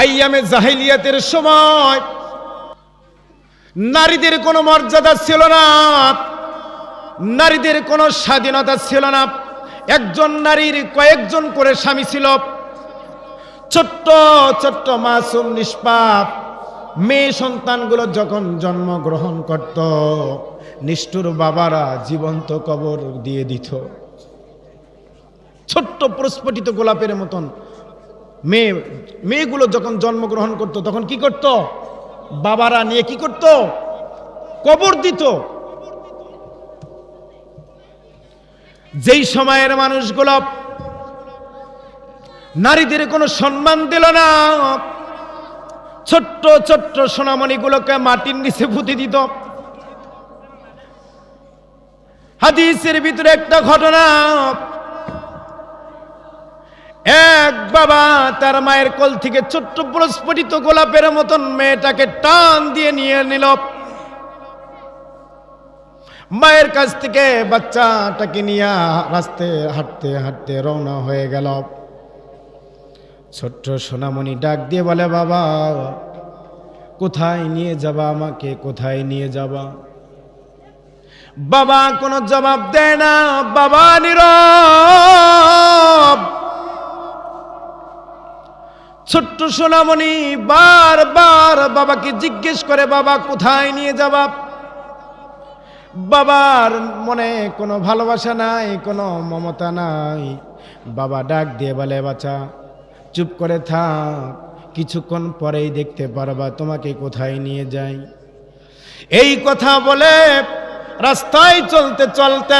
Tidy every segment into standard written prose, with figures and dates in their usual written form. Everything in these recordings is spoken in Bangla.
আইয়ামে জাহিলিয়াতের সময় নারীদের কোনো মর্যাদা ছিল না, নারীদের কোনো স্বাধীনতা ছিল না। একজন নারীর কয়েকজন করে স্বামী ছিল। ছোট্ট ছোট্ট মাসুম নিষ্পাপ মেয়ে সন্তানগুলো যখন জন্মগ্রহণ করত, নিষ্ঠুর বাবারা জীবন্ত কবর দিয়ে দিত। ছোট্ট প্রস্ফুটিত গোলাপের মতন মেয়েগুলো যখন জন্মগ্রহণ করত, তখন কি করত? বাবারা নিয়ে কি করত? কবর দিত। যেই সময়ের মানুষগুলো নারীদের কোনো সম্মান দিল না, ছোট্ট ছোট্ট সোনামণিগুলোকে মাটির নিচে পুঁতে দিত। হাদিসের ভিতরে একটা ঘটনা, এক বাবা তার মায়ের কোল থেকে ছোট্ট প্রস্ফুটিত গোলাপের মতন মেয়েটাকে টান দিয়ে নিয়ে নিল। মায়ের কাছ থেকে বাচ্চাটাকে নিয়ে রাস্তায় হাঁটতে হাঁটতে রওনা হয়ে গেল। ছোট্ট সোনামণি ডাক দিয়ে বলে, বাবা কোথায় নিয়ে যাবা আমাকে, কোথায় নিয়ে যাবা? বাবা কোনো জবাব দেয় না, বাবা নীরব। ছোট্ট সোনামণি বারবার বাবাকে জিজ্ঞেস করে, বাবা কোথায় নিয়ে যাবা? বাবার মনে কোনো ভালোবাসা নাই, কোনো মমতা নাই। বাবা ডাক দিয়ে বলে, বাচ্চা চুপ করে থাক, কিছুক্ষণ পরেই দেখতে পারবা তোমাকে কোথায় নিয়ে যাই। এই কথা বলে রাস্তায় চলতে চলতে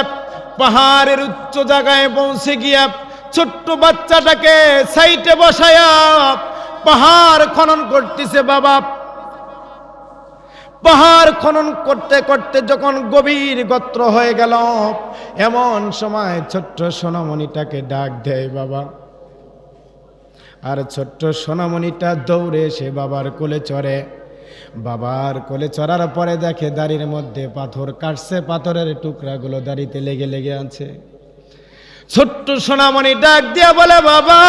পাহাড়ের উচ্চ জায়গায় পৌঁছে গিয়া ছোট্ট বাচ্চাটাকে সাইটে বসায়া পাহাড় খনন করতেছে বাবা। পাহাড় খনন করতে করতে যখন গভীর গর্ত হয়ে গেল, এমন সময় ছোট্ট সোনামণিটাকে ডাক দেয় বাবা। আর ছোট্ট সোনামণিটা দৌড়ে এসে বাবার কোলে চড়ে। বাবার কোলে চড়ার পরে দেখে দাড়ির মধ্যে পাথর কাটছে, পাথরের টুকরাগুলো দাড়িতে লেগে লেগে আছে। ছোট্ট সোনামণি ডাক দিয়া বলে, বাবা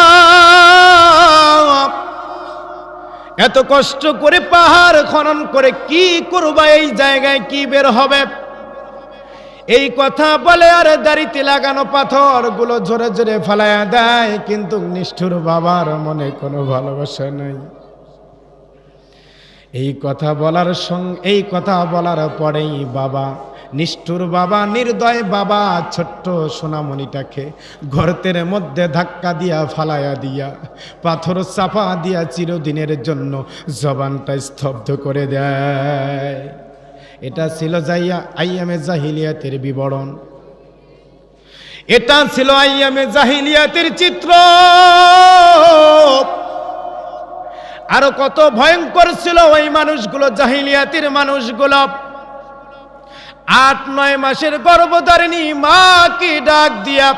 এত কষ্ট করে পাহাড় খনন করে কি করবা, এই জায়গায় কি বের হবে? এই কথা বলে আর দাড়িতে লাগানো পাথরগুলো জোরে জোরে ফালায়া দেয়। কিন্তু নিষ্ঠুর বাবার মনে কোনো ভালোবাসা নাই। এই কথা বলার পরেই বাবা, নিষ্ঠুর বাবা, নির্দয় বাবা ছোট্ট সোনামণিটাকে গর্তের মধ্যে ধাক্কা দিয়া ফালায়া দিয়া পাথর চাপা দিয়া চিরদিনের জন্য জবানটা স্তব্ধ করে দেয়। এটা ছিল আইয়ামে জাহিলিয়াতের বিবরণ। এটা ছিল আইয়ামে জাহিলিয়াতের চিত্র। আরো কত ভয়ঙ্কর ছিল ওই মানুষগুলো, জাহিলিয়াতের মানুষগুলো। 8-9 মাসের গর্ভধারিণী মাকে ডাক দিয়া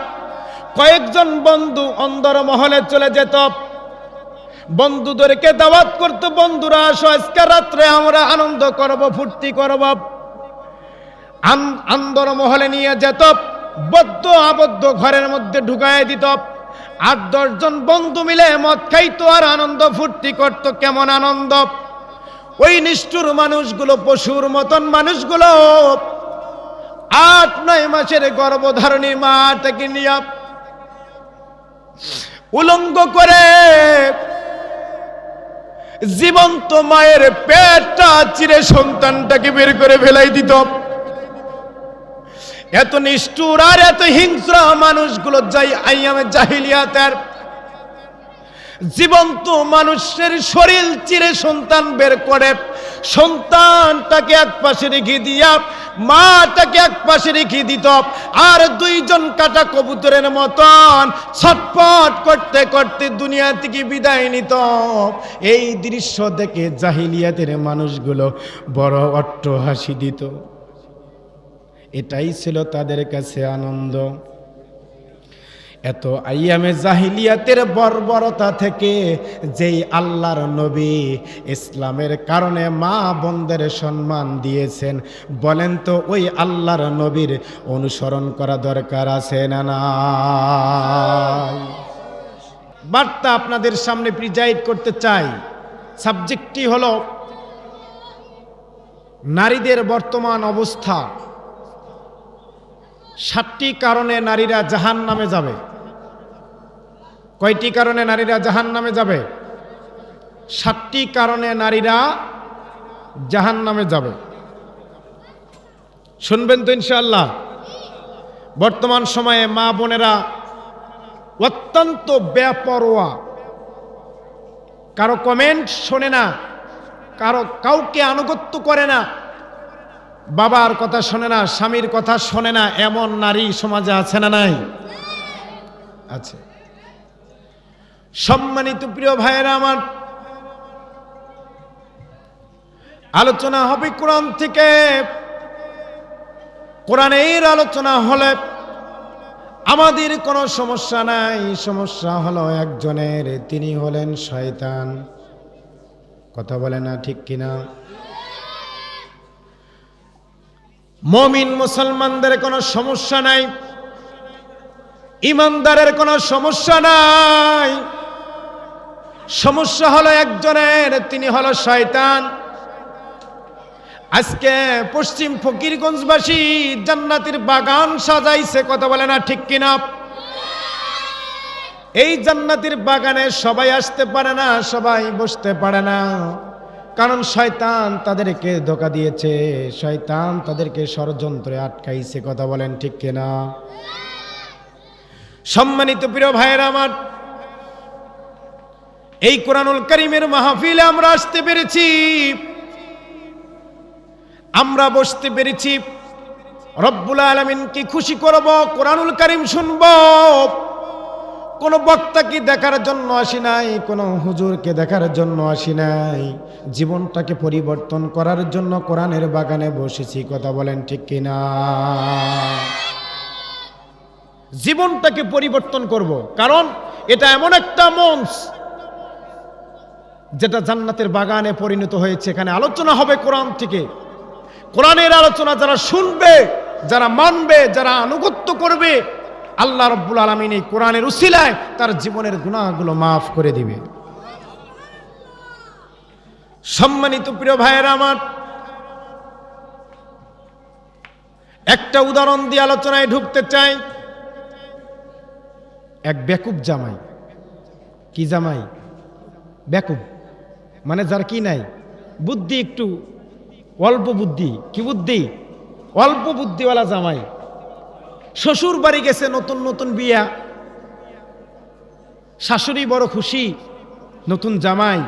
কয়েকজন বন্ধু অন্দর মহলে চলে যেত, বন্ধুদেরকে দাওয়াত করত, বন্ধুরা আসো আজকে রাত্রে আমরা আনন্দ করব, ফুর্তি করব। অন্দর মহলে নিয়ে যেত, বদ্ধ আবদ্ধ ঘরের মধ্যে ঢুকায় দিত। 8-10 জন বন্ধু মিলে মদ খাইতো আর আনন্দ ফুর্তি করত। কেমন আনন্দ! ওই নিষ্ঠুর মানুষগুলো, পশুর মতন মানুষগুলো 8-9 মাসের গর্ভধারণী মাটাকে নিয়ে উলঙ্গ করে জীবন্ত মায়ের পেটটা চিরে সন্তানটাকে বের করে ফেলাই দিত। এত নিষ্ঠুর আর এত হিংস্র মানুষগুলো আইয়ামে জাহিলিয়াতের। জীবন্ত মানুষের শরীর চিরে সন্তান বের করে সন্তানটাকে এক পাশে রেখে দিয়া মাটাকে এক পাশে রেখে দিত, আর 2 জন কাটা কবুতরের মতন ছটফট করতে করতে দুনিয়া থেকে বিদায় নিত। এই দৃশ্য দেখে জাহিলিয়াতের মানুষগুলো বড় অট্টহাসি দিত। এটাই ছিল তাদের কাছে আনন্দ। এত আইয়ামে জাহিলিয়াতের বর্বরতা থেকে যেই আল্লাহর নবী ইসলামের কারণে মা বোনদের সম্মান দিয়েছেন, বলেন তো ওই আল্লাহর নবীর অনুসরণ করা দরকার আছে না নাই? বার্তা আপনাদের সামনে প্রেজেন্ট করতে চাই। সাবজেক্টটি হলো নারীদের বর্তমান অবস্থা। 7টি কারণে নারীরা জাহান্নামে যাবে। কয়টি কারণে নারীরা জাহান্নামে যাবে? 7টি কারণে নারীরা জাহান্নামে যাবে। শুনবেন তো ইনশাআল্লাহ? বর্তমান সময়ে মা বোনেরা অত্যন্ত বেপরোয়া, কারো কমেন্ট শোনে না, কাউকে আনুগত্য করে না, বাবার কথা শোনে না, স্বামীর কথা শোনে না, এমন নারী সমাজে আছে না নাই? আছে। সম্মানিত প্রিয় ভাইয়েরা আমার, আলোচনা হবে কোরআন থেকে। কোরআনের আলোচনা হলে আমাদের কোনো সমস্যা নাই। সমস্যা হলো একজনের, তিনি হলেন শয়তান। কথা বলে না ঠিক কিনা? মুমিন মুসলমানদের কোনো সমস্যা নাই, ইমানদারের কোনো সমস্যা নাই। সমস্যা হলো একজনের, তিনি হলো শয়তান। আজকে পশ্চিম ফকিরগঞ্জবাসী জান্নাতের বাগান সাজাইছে। কথা বলে না ঠিক কিনা? এই জান্নাতের বাগানে সবাই আসতে পারে না, সবাই বসতে পারে না, কারণ শয়তান তাদেরকে ধোঁকা দিয়েছে, শয়তান তাদেরকে ষড়যন্ত্রে আটকাইছে। কথা বলেন ঠিক কিনা? সম্মানিত প্রিয় ভাইয়েরা আমার, এই কোরআনুল কারীমের মাহফিলে আমরা আসতে পেরেছি, আমরা বসতে পেরেছি, রব্বুল আলামিনকে খুশি করব, কোরআনুল কারীম শুনব। কোন বক্তাকে দেখার জন্য আসি নাই, কোন হুজুরকে দেখার জন্য আসি নাই, জীবনটাকে পরিবর্তন করার জন্য কোরআনের বাগানে বসেছি। কথা বলেন ঠিক কিনা? জীবনটাকে পরিবর্তন করব, কারণ এটা এমন একটা মঞ্চ যেটা জান্নাতের বাগানে পরিণত হয়েছে। এখানে আলোচনা হবে কোরআন থেকে। কোরআনের আলোচনা যারা শুনবে, যারা মানবে, যারা আনুগত্য করবে, আল্লাহ রাব্বুল আলামিন এই কোরআনের উসিলায় তার জীবনের গুনাহগুলো মাফ করে দিবে। সম্মানিত প্রিয় ভাইয়েরা আমার, একটা উদাহরণ দিয়ে আলোচনায় ঢুকতে চাই। এক বেকুব জামাই। কি জামাই? বেকুব মানে যার কি নাই, বুদ্ধি একটু অল্প বুদ্ধি। কি বুদ্ধি? অল্প বুদ্ধিওয়ালা জামাই। শ্বশুর বাড়ি গেছে, নতুন নতুন বিয়া, শাশুড়ি বড় খুশি, নতুন জামাই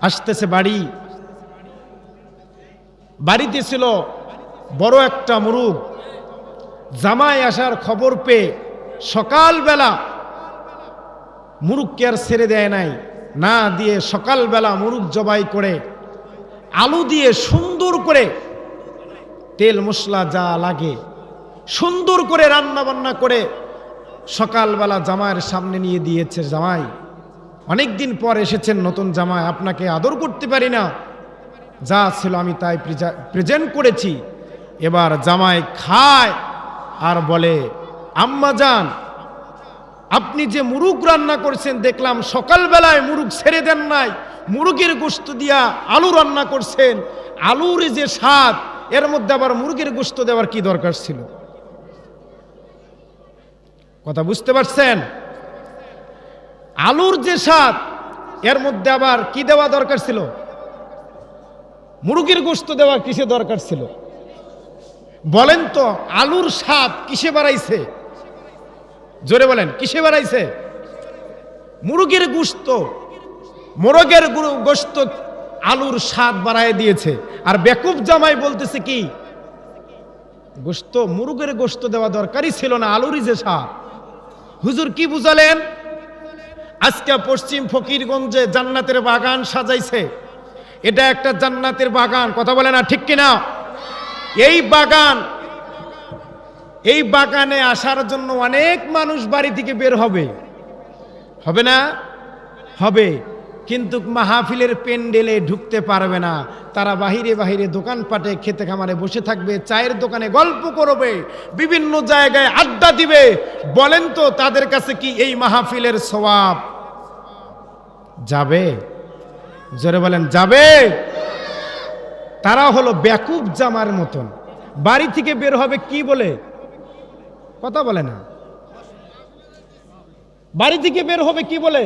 আসতেছে বাড়ি। বাড়িতে ছিল বড় একটা মুরুগ। জামাই আসার খবর পেয়ে সকালবেলা মুরুগকে আর ছেড়ে দেয় নাই, না দিয়ে সকালবেলা মুরুগ জবাই করে আলু দিয়ে সুন্দর করে তেল মশলা যা লাগে সুন্দর করে রান্না বান্না করে সকালবেলা জামাইয়ের সামনে নিয়ে দিয়েছে। জামাই, অনেকদিন পর এসেছেন নতুন জামাই, আপনাকে আদর করতে পারি না, যা ছিল আমি তাই প্রেজেন্ট করেছি। এবার জামাই খায় আর বলে, আম্মা জান, আপনি যে মুরুগ রান্না করছেন দেখলাম, সকালবেলায় মুরুগ ছেড়ে দেন নাই, মুরগের গোশত দিয়া আলু রান্না করছেন, আলুর যে স্বাদ, এর মধ্যে আবার মুরগের গোশত দেওয়ার কি দরকার ছিল? কথা বুঝতে পারছেন? আলুর যে স্বাদ, এর মধ্যে আবার কি দেওয়া দরকার ছিল? মুরগির গোশত দেওয়া কিসে দরকার ছিল? বলেন তো, আলুর স্বাদ কিসে বাড়াইছে? জোরে বলেন, কিসে বাড়াইছে? মুরগির গোশত, মোরগের গোশত আলুর স্বাদ বাড়ায় দিয়েছে। আর বেকুব জামাই বলতেছে কি, গোশত, মুরগের গোশত দেওয়া দরকারই ছিল না, আলুরই যে স্বাদ। হুজুর কি বুঝালেন? আজকে পশ্চিম ফকিরগঞ্জে জান্নাতের বাগান সাজাইছে। এটা একটা জান্নাতের বাগান। কথা বলে না ঠিক কিনা? এই বাগানে আসার জন্য অনেক মানুষ বাড়ি থেকে বের হবে, হবে না? হবে, কিন্তু মাহফিলের প্যান্ডেলে ঢুকতে পারবে না। তারা বাহিরে বাহিরে দোকানপাটে, খেতে খামারে বসে থাকবে, চায়ের দোকানে গল্প করবে, বিভিন্ন জায়গায় আড্ডা দিবে। বলেন তো, তাদের কাছে কি এই মাহফিলের সওয়াব যাবে? জোরে বলেন যাবে? তারা হলো বেকুব জামার মতন, বাড়ি থেকে বের হবে কি বলে? কথা বলে না। বাড়ি থেকে বের হবে কি বলে?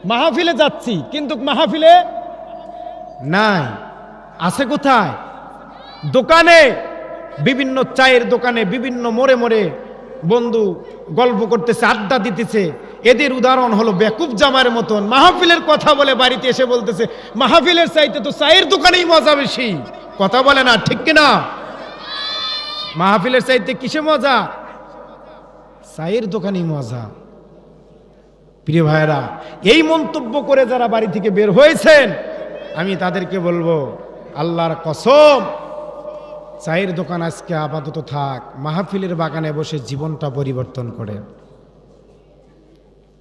মাহফিলে যাচ্ছি, কিন্তু মাহফিলে নাই। আছে কোথায়? দোকানে, বিভিন্ন চায়ের দোকানে, বিভিন্ন মোড়ে মোড়ে বন্ধু গল্প করতেছে, আড্ডা দিতেছে। এদের উদাহরণ হলো বেকুব জামার মতন। মাহফিলের কথা বলে বাড়িতে এসে বলতেছে মাহফিলের চাইতে তো চায়ের দোকানেই মজা বেশি। কথা বলে না, ঠিক কিনা? মাহফিলের চাইতে কিসে মজা? চায়ের দোকানেই মজা। প্রিয় ভাইরা, এই মন্তব্য করে যারা বাড়ি থেকে বের হয়েছেন, আমি তাদেরকে বলবো আল্লাহর কসম, চায়ের দোকান আজকে আপাতত থাক, মাহফিলের বাগানে বসে জীবনটা পরিবর্তন করেন।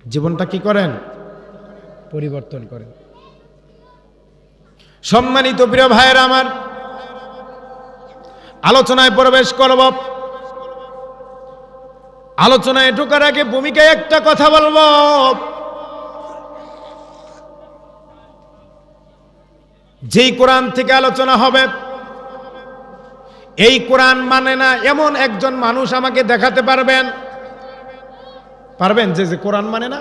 জীবনটা কি করেন? পরিবর্তন করেন। সম্মানিত প্রিয় ভাইয়েরা আমার, আলোচনায় প্রবেশ করব। আলোচনায় ঢোকার আগে ভূমিকায় একটা কথা বলবো। যেই কোরআন থেকে আলোচনা হবে, এই কোরআন মানে না এমন একজন মানুষ আমাকে দেখাতে পারবেন? পারবেন? যে কোরআন মানে না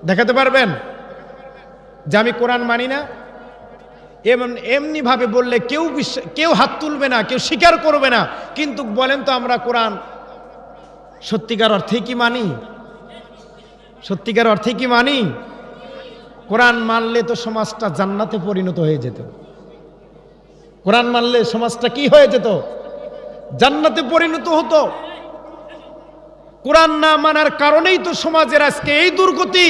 দেখাতে পারবেন? যে আমি কোরআন মানি না, এমনি ভাবে বললে কেউ হাত তুলবে না, কেউ স্বীকার করবে না। কিন্তু বলেন তো, আমরা কোরআন সত্যিকার অর্থে কি মানি? সত্যিকার অর্থে কি মানি? কোরআন মানলে তো সমাজটা জান্নাতে পরিণত হয়ে যেত। কোরআন মানলে সমাজটা কি হয়ে যেত? জান্নাতে পরিণত হতো। কোরআন না মানার কারণেই তো সমাজের আজকে এই দুর্গতি।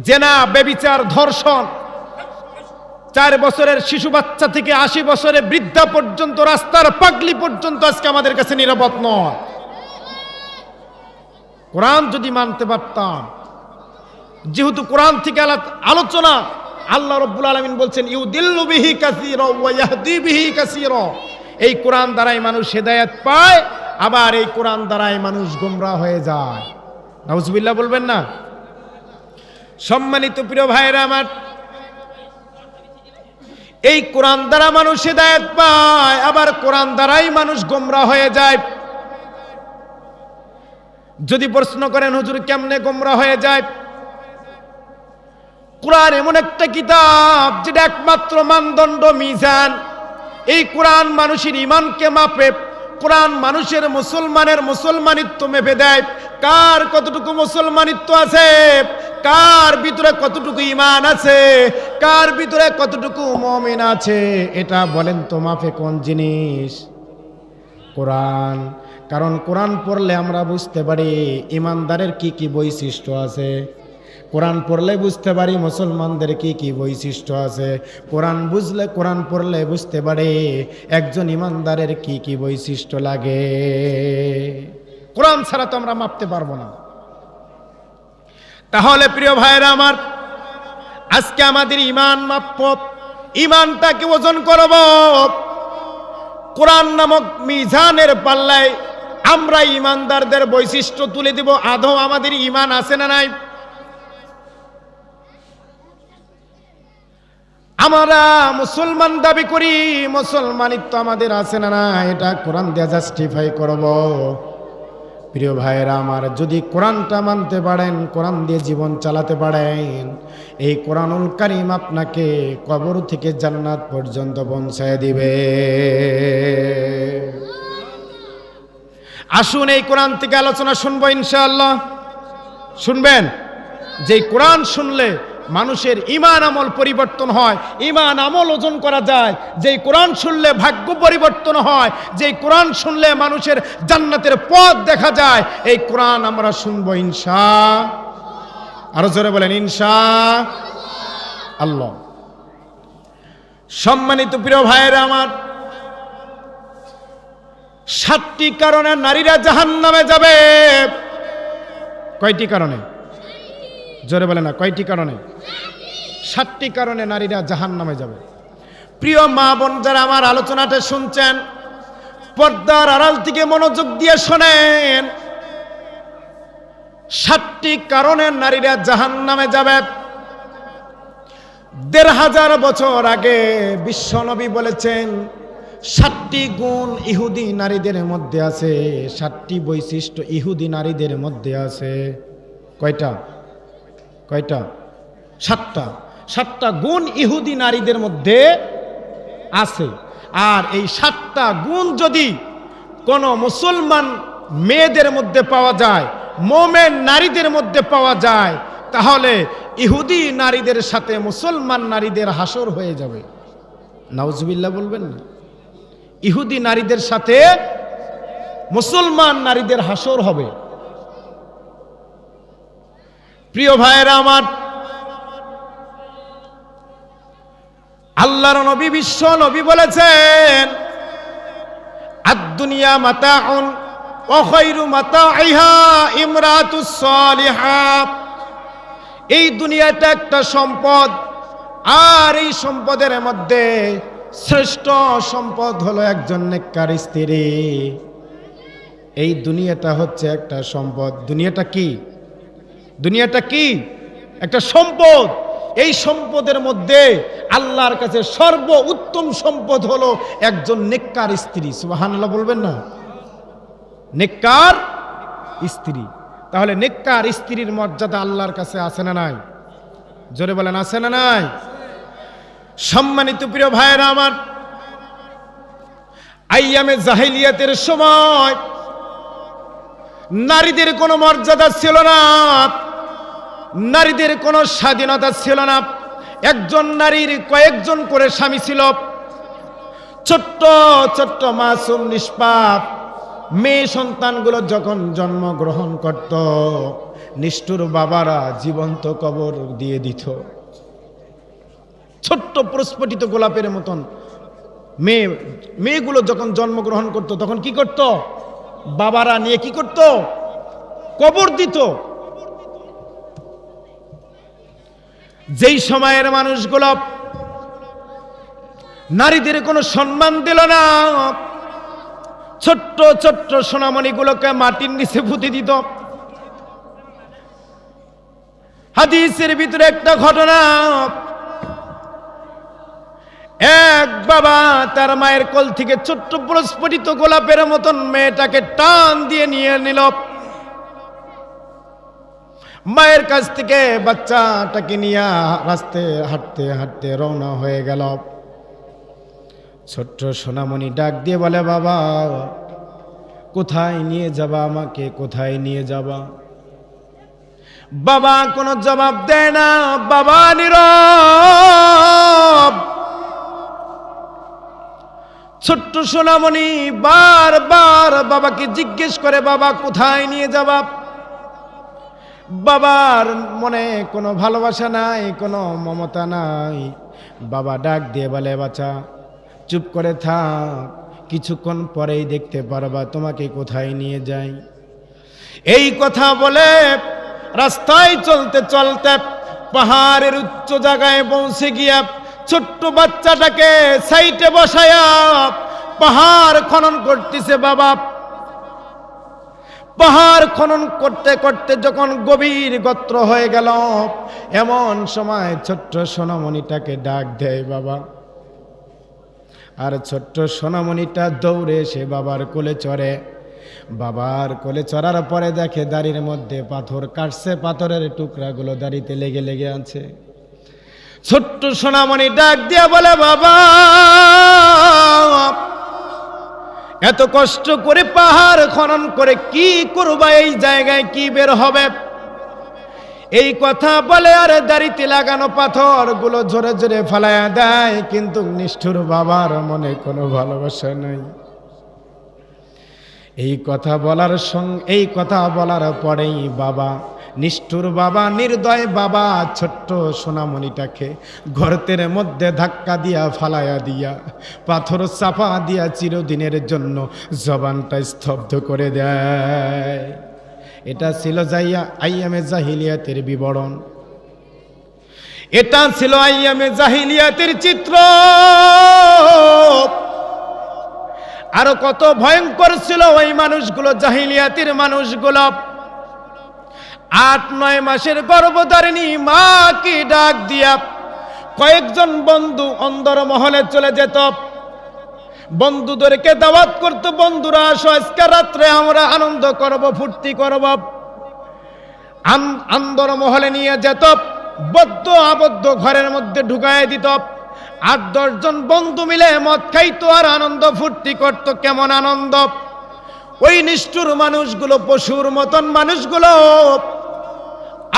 জেনা, ব্যভিচার, ধর্ষণ, 4 বছরের শিশু বাচ্চা থেকে 80 বছরের বৃদ্ধা পর্যন্ত, রাস্তার পাগলি পর্যন্ত আজকে আমাদের কাছে নিরাপদ নয়। কোরআন যদি মানতে পারতাম, যেহেতু কোরআন থেকে আলোচনা, আল্লাহ রাব্বুল আলামিন বলছেন ইউদিল্লু বিহি কাসীরা ওয়া ইয়াহদি বিহি কাসীরা। এই কোরআন দ্বারাই মানুষ হেদায়েত পায়, আবার এই কোরআন দ্বারাই মানুষ গোমরাহ হয়ে যায়। নাউজুবিল্লাহ বলবেন না? সম্মানিত প্রিয় ভাইরা আমার, এই কোরআন দ্বারা মানুষ হেদায়েত পায়, আবার কোরআন দ্বারাই মানুষ গোমরাহ হয়ে যায়। যদি প্রশ্ন করেন হুজুর কেমনে গোমরাহ হয়ে যায়, কোরআন এমন একটা কিতাব যেটা একমাত্র মানদণ্ড, মিজান। এই কোরআন মানুষের ঈমানকে মাপে। কোরআন মানুষের মুসলমানিত্ব মেপে দেয়। কার কতটুকু মুসলমানিত্ব আছে, কার ভিতরে কতটুকু ঈমান আছে, কার ভিতরে কতটুকু মুমিন আছে, এটা বলেন তো মাপে কোন জিনিস? কোরআন। কারণ কোরআন পড়লে আমরা বুঝতে পারি ঈমানদারের কি কি বৈশিষ্ট্য আছে। কোরআন পড়লে বুঝতে পারি মুসলমানদের কি কি বৈশিষ্ট্য আছে। কোরআন পড়লে বুঝতে পারে একজন ঈমানদারের কি কি বৈশিষ্ট্য লাগে। কোরআন ছাড়া তো আমরা মাপতে পারবো না। তাহলে প্রিয় ভাইরা আমার, আজকে আমাদের ঈমান মাপব, ঈমানটাকে ওজন করব কোরআন নামক মিজানের পাল্লায়। আমরা ঈমানদারদের বৈশিষ্ট্য তুলে দিব। আদৌ আমাদের ঈমান আছে না নাই? আমরা মুসলমান দাবি করি, মুসলমানিত্ব আমাদের আছে না না, এটা কোরআন দিয়ে জাস্টিফাই করব। প্রিয় ভাইয়েরা আমার, যদি কোরআনটা মানতে পারেন, কোরআন দিয়ে জীবন চালাতে পারেন, এই কোরআনুল কারীম আপনাকে কবর থেকে জান্নাত পর্যন্ত পৌঁছায় দিবে। আসুন এই কোরআন থেকে আলোচনা শুনবো ইনশাআল্লাহ। শুনবেন? যে কোরআন শুনলে মানুষের ঈমান আমল পরিবর্তন হয়, ঈমান আমল ওজন করা যায়। যেই কোরআন শুনলে ভাগ্য পরিবর্তন হয়, যেই কোরআন শুনলে মানুষের জান্নাতের পথ দেখা যায়, এই কোরআন আমরা শুনবো ইনশাআল্লাহ। আরো জোরে বলেন ইনশাআল্লাহ। সম্মানিত প্রিয় ভাইয়েরা আমার, 7টি কারণে নারীরা জাহান্নামে যাবে। কয়টি কারণে? জোরে বলে না, কয়টি কারণে? 7টি কারণে নারীরা জাহান্নামে যাবে। প্রিয় মা বোন যারা আমার আলোচনাটা শুনছেন, পর্দার আড়াল থেকে মনোযোগ দিয়ে শোনেন। 7টি কারণে নারীরা জাহান্নামে যাবে। 1500 বছর আগে বিশ্বনবী বলেছেন 7টি গুণ ইহুদি নারীদের মধ্যে আছে, 7টি বৈশিষ্ট্য ইহুদি নারীদের মধ্যে আছে। কয়টা? 7টা গুণ ইহুদি নারীদের মধ্যে আছে। আর এই 7টা গুণ যদি কোন মুসলমান মেয়েদের মধ্যে পাওয়া যায়, মোমেন নারীদের মধ্যে পাওয়া যায়, তাহলে ইহুদি নারীদের সাথে মুসলমান নারীদের হাসর হয়ে যাবে। নাউজুবিল্লাহ বলবেন না? ইহুদি নারীদের সাথে মুসলমান নারীদের হাসর হবে। প্রিয় ভাইয়েরা আমার, আল্লাহর নবী বিশ্ব নবী বলেছেন, আদ-দুনিয়া মাতাউন ওয়া খায়রু মাতাইহা ইমরাতুস সালিহা। এই দুনিয়াটা একটা সম্পদ, আর এই সম্পদের মধ্যে শ্রেষ্ঠ সম্পদ হলো একজন নেককার স্ত্রী। এই দুনিয়াটা হচ্ছে একটা সম্পদ। দুনিয়াটা কি? দুনিয়াটা কি? একটা সম্পদ। এই সম্পদের মধ্যে আল্লাহর কাছে সর্বোত্তম সম্পদ হলো একজন নেককার স্ত্রী। সুবহানাল্লাহ বলবেন না? নেককার স্ত্রী। তাহলে নেককার স্ত্রীর মর্যাদা আল্লাহর কাছে আছে না নাই? জোরে বলেন, আছে না নাই? সম্মানিত প্রিয় ভাইয়েরা আমার, আইয়ামে জাহিলিয়াতের সময় নারীদের কোনো মর্যাদা ছিল না, নারীদের কোনো স্বাধীনতা ছিল না। একজন নারীর কয়েকজন করে স্বামী ছিল। ছোট্ট ছোট্ট মাসুম নিষ্পাপ মেয়ে সন্তানগুলো যখন জন্মগ্রহণ করত, নিষ্ঠুর বাবারা জীবন্ত কবর দিয়ে দিত। ছোট্ট প্রস্ফুটিত গোলাপের মতন মেয়েগুলো যখন জন্মগ্রহণ করত, তখন কি করত? বাবারা নিয়ে কি করত? কবর দিত। যেই সময়ের মানুষগুলো নারীদের কোনো সম্মান দিল না, ছোট্ট ছোট্ট সোনামণিগুলোকে মাটির নিচে পুঁতে দিত। হাদিসের ভিতরে একটা ঘটনা, এক বাবা তার মায়ের কোল থেকে ছোট্ট প্রস্ফুটিত গোলাপের মতন মেয়েটাকে টান দিয়ে নিয়ে নিল। মায়ের কাছ থেকে বাচ্চাটাকে নিয়ে রাস্তায় হাঁটতে হাঁটতে রওনা হয়ে গেল। ছোট্ট সোনামণি ডাক দিয়ে বলে, বাবা কোথায় নিয়ে যাবা আমাকে, কোথায় নিয়ে যাবা? বাবা কোনো জবাব দেয় না, বাবা নীরব। ছোট্ট সোনামণি বারবার বাবাকে জিজ্ঞেস করে, বাবা কোথায় নিয়ে যাবা? বাবার মনে কোনো ভালোবাসা নাই, কোনো মমতা নাই। বাবা ডাক দিয়ে বলে, বাচ্চা চুপ করে থাক, কিছুক্ষণ পরেই দেখতে পারবা তোমাকে কোথায় নিয়ে যাই। এই কথা বলে রাস্তায় চলতে চলতে পাহাড়ের উচ্চ জায়গায় পৌঁছে গিয়া ছোট্ট বাচ্চাটাকে সাইটে বসায়া পাহাড় খনন করতেছে বাবা। পাহাড় খনন করতে করতে যখন গভীর গর্ত হয়ে গেল, এমন সময় ছোট্ট সোনামণিটাকে ডাক দেয় বাবা। আর ছোট্ট সোনামণিটা দৌড়ে এসে বাবার কোলে চড়ে। বাবার কোলে চড়ার পরে দেখে দাড়ির মধ্যে পাথর কাটছে, পাথরের টুকরাগুলো দাড়িতে লেগে লেগে আছে। ছোট্ট সোনামণি ডাক দিয়া বলে, বাবা এত কষ্ট করে পাহাড় খনন করে কি করবা, এই জায়গায় কি বের হবে? এই কথা বলে আর দাড়িতে লাগানো পাথরগুলো ঝরে ঝরে ফালায়া দেয়, কিন্তু নিষ্ঠুর বাবার মনে কোনো ভালোবাসা নাই। এই কথা বলার পরেই বাবা, নিষ্ঠুর বাবা, নির্দয় বাবা ছোট্ট সোনামণিটাকে গর্তের মধ্যে ধাক্কা দিয়া ফালায়া দিয়া পাথর চাপা দিয়া চিরদিনের জন্য জবানটা স্তব্ধ করে দেয়। এটা ছিল আইয়ামে জাহিলিয়াতের বিবরণ। এটা ছিল আইয়ামে জাহিলিয়াতের চিত্র। আরো কত ভয়ঙ্কর ছিল ওই মানুষগুলো, জাহিলিয়াতের মানুষগুলো। 8-9 মাসের গর্ভধারিণী মাকে ডাক দিয়া কয়েকজন বন্ধু অন্দর মহলে চলে যেত, বন্ধুদেরকে দাওয়াত করত, বন্ধুরা আসো আজকে রাত্রে আমরা আনন্দ করব, ফুর্তি করব। অন্দর মহলে নিয়ে যেত, বদ্ধ আবদ্ধ ঘরের মধ্যে ঢুকায় দিত। 8-10 জন বন্ধু মিলে মদ খাইতো আর আনন্দ ফুর্তি করত। কেমন আনন্দ! ওই নিষ্ঠুর মানুষগুলো, পশুর মতন মানুষগুলো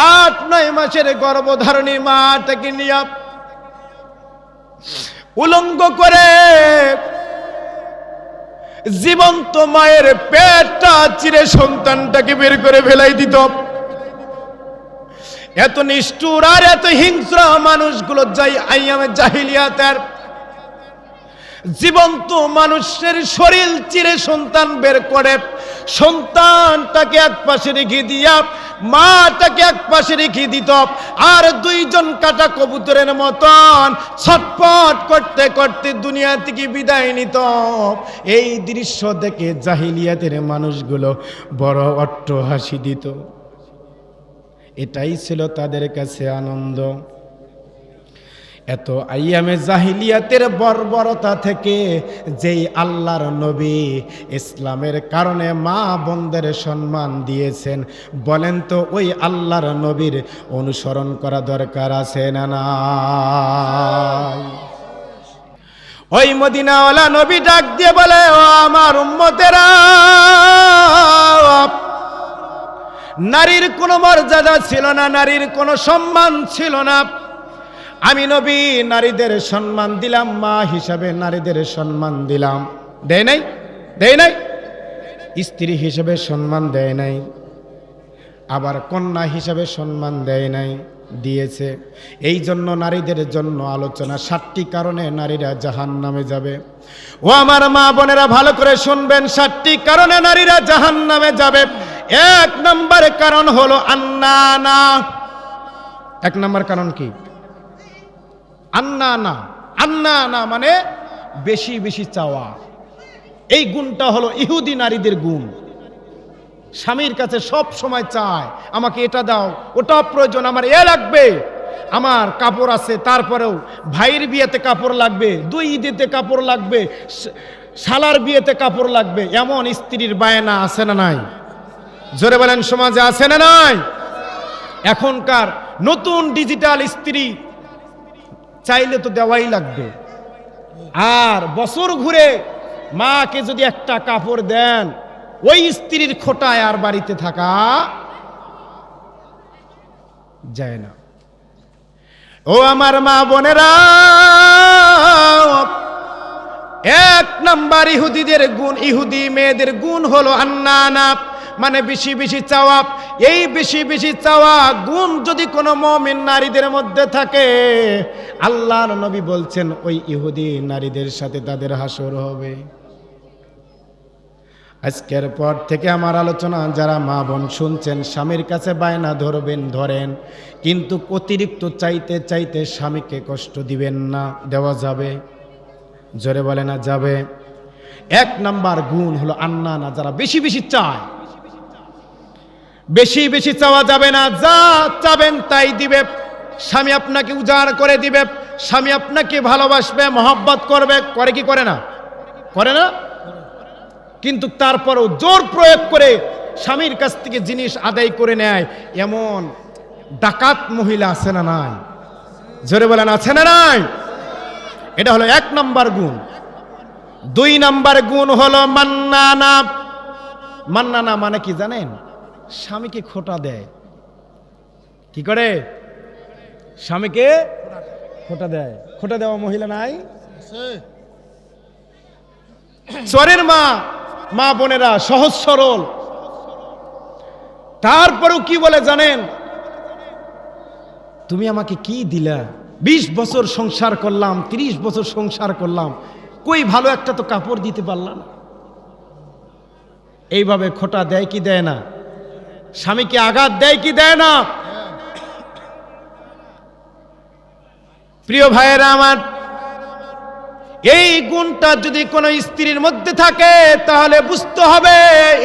8-9 মাসের গর্ভধারণী মাটাকে নিয়ে উলঙ্গ করে জীবন্ত মায়ের পেটটা চিরে সন্তানটাকে বের করে ফেলাই দিত। এত নিষ্ঠুর আর এত হিংস্র মানুষগুলো আইয়ামে জাহিলিয়াতের জীবন্ত মানুষের শরীর চিরে সন্তান বের করে সন্তানটাকে এক পাশে রেখে দিয়া মাটাকে এক পাশে রেখে দিত, আর 2 জন কাটা কবুতরের মতন ছটফট করতে করতে দুনিয়া থেকে বিদায় নিত। এই দৃশ্য দেখে জাহিলিয়াতের মানুষগুলো বড় অট্টহাসি দিত। এটাই ছিল তাদের কাছে আনন্দ। এত আইয়ামে জাহিলিয়াতের বর্বরতা থেকে যেই আল্লাহর নবী ইসলামের কারণে মা বোনদের সম্মান দিয়েছেন, বলেন তো ওই আল্লাহর নবীর অনুসরণ করা দরকার আছে না নাই? ওই মদিনাওয়ালা নবী ডাক দিয়ে বলে, ও আমার উম্মতেরা, নারীর কোনো মর্যাদা ছিল না, নারীর কোনো সম্মান ছিল না। আমি নবী নারীদের সম্মান দিলাম, মা হিসাবে নারীদের সম্মান দিলাম। দেয় নাই? দেয় নাই? স্ত্রী হিসেবে সম্মান দেয় নাই, আবার কন্যা হিসাবে সম্মান দেয় নাই, দিয়েছে। এই জন্য নারীদের জন্য আলোচনা, 7টি কারণে নারীরা জাহান্নামে যাবে। ও আমার মা বোনেরা ভালো করে শুনবেন, 7টি কারণে নারীরা জাহান্নামে যাবে। 1 নম্বর কারণ হলো আন্নানা। 1 নম্বর কারণ কি? আন্নানা। আন্নানা মানে বেশি বেশি চাওয়া। এই গুণটা হলো ইহুদি নারীদের গুণ। স্বামীর কাছে সব সময় চায়, আমাকে এটা দাও, ওটা প্রয়োজন, আমার এ লাগবে। আমার কাপড় আছে, তারপরেও ভাইয়ের বিয়েতে কাপড় লাগবে, 2 ঈদেতে কাপড় লাগবে, শালার বিয়েতে কাপড় লাগবে। এমন স্ত্রীর বায়না আছে না নাই? জোরে বলেন, সমাজে আছে না নাই? এখনকার নতুন ডিজিটাল স্ত্রী চাইলে তো দেওয়াই লাগবে। আর বছর ঘুরে মাকে যদি একটা কাপড় দেন, ওই স্ত্রীর খোটায় আর বাড়িতে থাকা যায় না। ও আমার মা বোনেরা, 1 নাম্বার ইহুদিদের গুণ, ইহুদি মেয়েদের গুণ হলো আন্নানা, মানে বেশি বেশি চাওয়া। এই বেশি বেশি চাওয়া গুণ যদি কোনো মুমিন নারীদের মধ্যে থাকে, আল্লাহর নবী বলছেন ওই ইহুদি নারীদের সাথে তাদের হাসর হবে। আজকের পর থেকে আমার আলোচনা যারা মা বোন শুনছেন, স্বামীর কাছে বায়না ধরবেন, ধরেন, কিন্তু অতিরিক্ত চাইতে চাইতে স্বামীকে কষ্ট দিবেন না। দেওয়া যাবে? জোরে বলে না যাবে? 1 নাম্বার গুণ হলো আন্নানা, যারা বেশি বেশি চায়। বেশি বেশি চাওয়া যাবে না, যা চাবেন তাই দিবে। স্বামী আপনাকে উজাড় করে দিবে, স্বামী আপনাকে ভালোবাসবে, মহব্বত করবে। করে কি করে না? করে না? কিন্তু তারপরেও জোর প্রয়োগ করে স্বামীর কাছ থেকে জিনিস আদায় করে নেয় এমন ডাকাত মহিলা আছে না নাই? জোরে বলেন, আছে না নাই? এটা হলো 1 নাম্বার গুণ। 2 নাম্বার গুণ হলো মান্নানা। মান্নানা মানে কি জানেন? স্বামীকে খোটা দেয়। কি করে? স্বামীকে খোটা দেয়। খোটা দেওয়া মহিলা নাই? চরের মা বোনেরা সহজ সরল, তারপরেও কি বলে জানেন? তুমি আমাকে কি দিলা? 20 বছর সংসার করলাম, 30 বছর সংসার করলাম, কই ভালো একটা তো কাপড় দিতে পারলাম না। এইভাবে খোটা দেয় কি দেয় না? স্বামীকে আঘাত দেয় কি দেয় না? প্রিয় ভাইয়েরা আমার, এই গুণটা যদি কোনো স্ত্রীর মধ্যে থাকে তাহলে বুঝতে হবে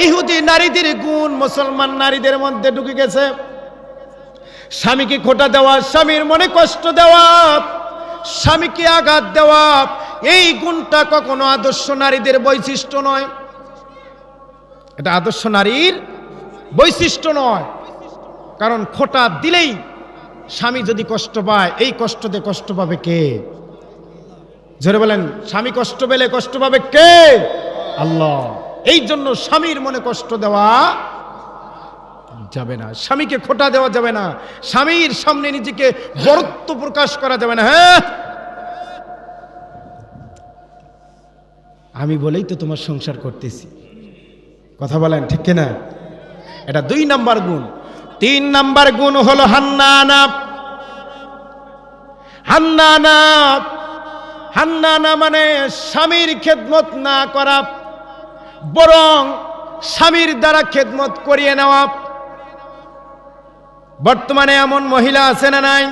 ইহুদি নারীদের গুণ মুসলমান নারীদের মধ্যে ঢুকে গেছে। স্বামীকে খোটা দেওয়া, স্বামীর মনে কষ্ট দেওয়া, স্বামীকে আঘাত দেওয়া, এই গুণটা কখনো আদর্শ নারীদের বৈশিষ্ট্য নয়। এটা আদর্শ নারীর বৈশিষ্ট্য নয়। কারণ খোঁটা দিলেই স্বামী যদি কষ্ট পায়, এই কষ্টতে কষ্ট পাবে কে? জোরে বলেন, স্বামী কষ্ট পেলে কষ্ট পাবে কে? আল্লাহ। এই জন্য স্বামীর মনে কষ্ট দেওয়া যাবে না, স্বামীকে খোঁটা দেওয়া যাবে না, স্বামীর সামনে নিজেকে বরত্ব প্রকাশ করা যাবে না। হ্যাঁ, আমি বলেই তো তোমার সংসার করতেছি, কথা বলেন ঠিক কিনা? এটা 2 নাম্বার গুণ। 3 নাম্বার গুণ হলো হান্নানা। হান্নানা, হান্নানা মানে স্বামীর খেদমত না করা, বরং স্বামীর দ্বারা খেদমত করিয়ে নেওয়া। বর্তমানে এমন মহিলা আছে না নাই?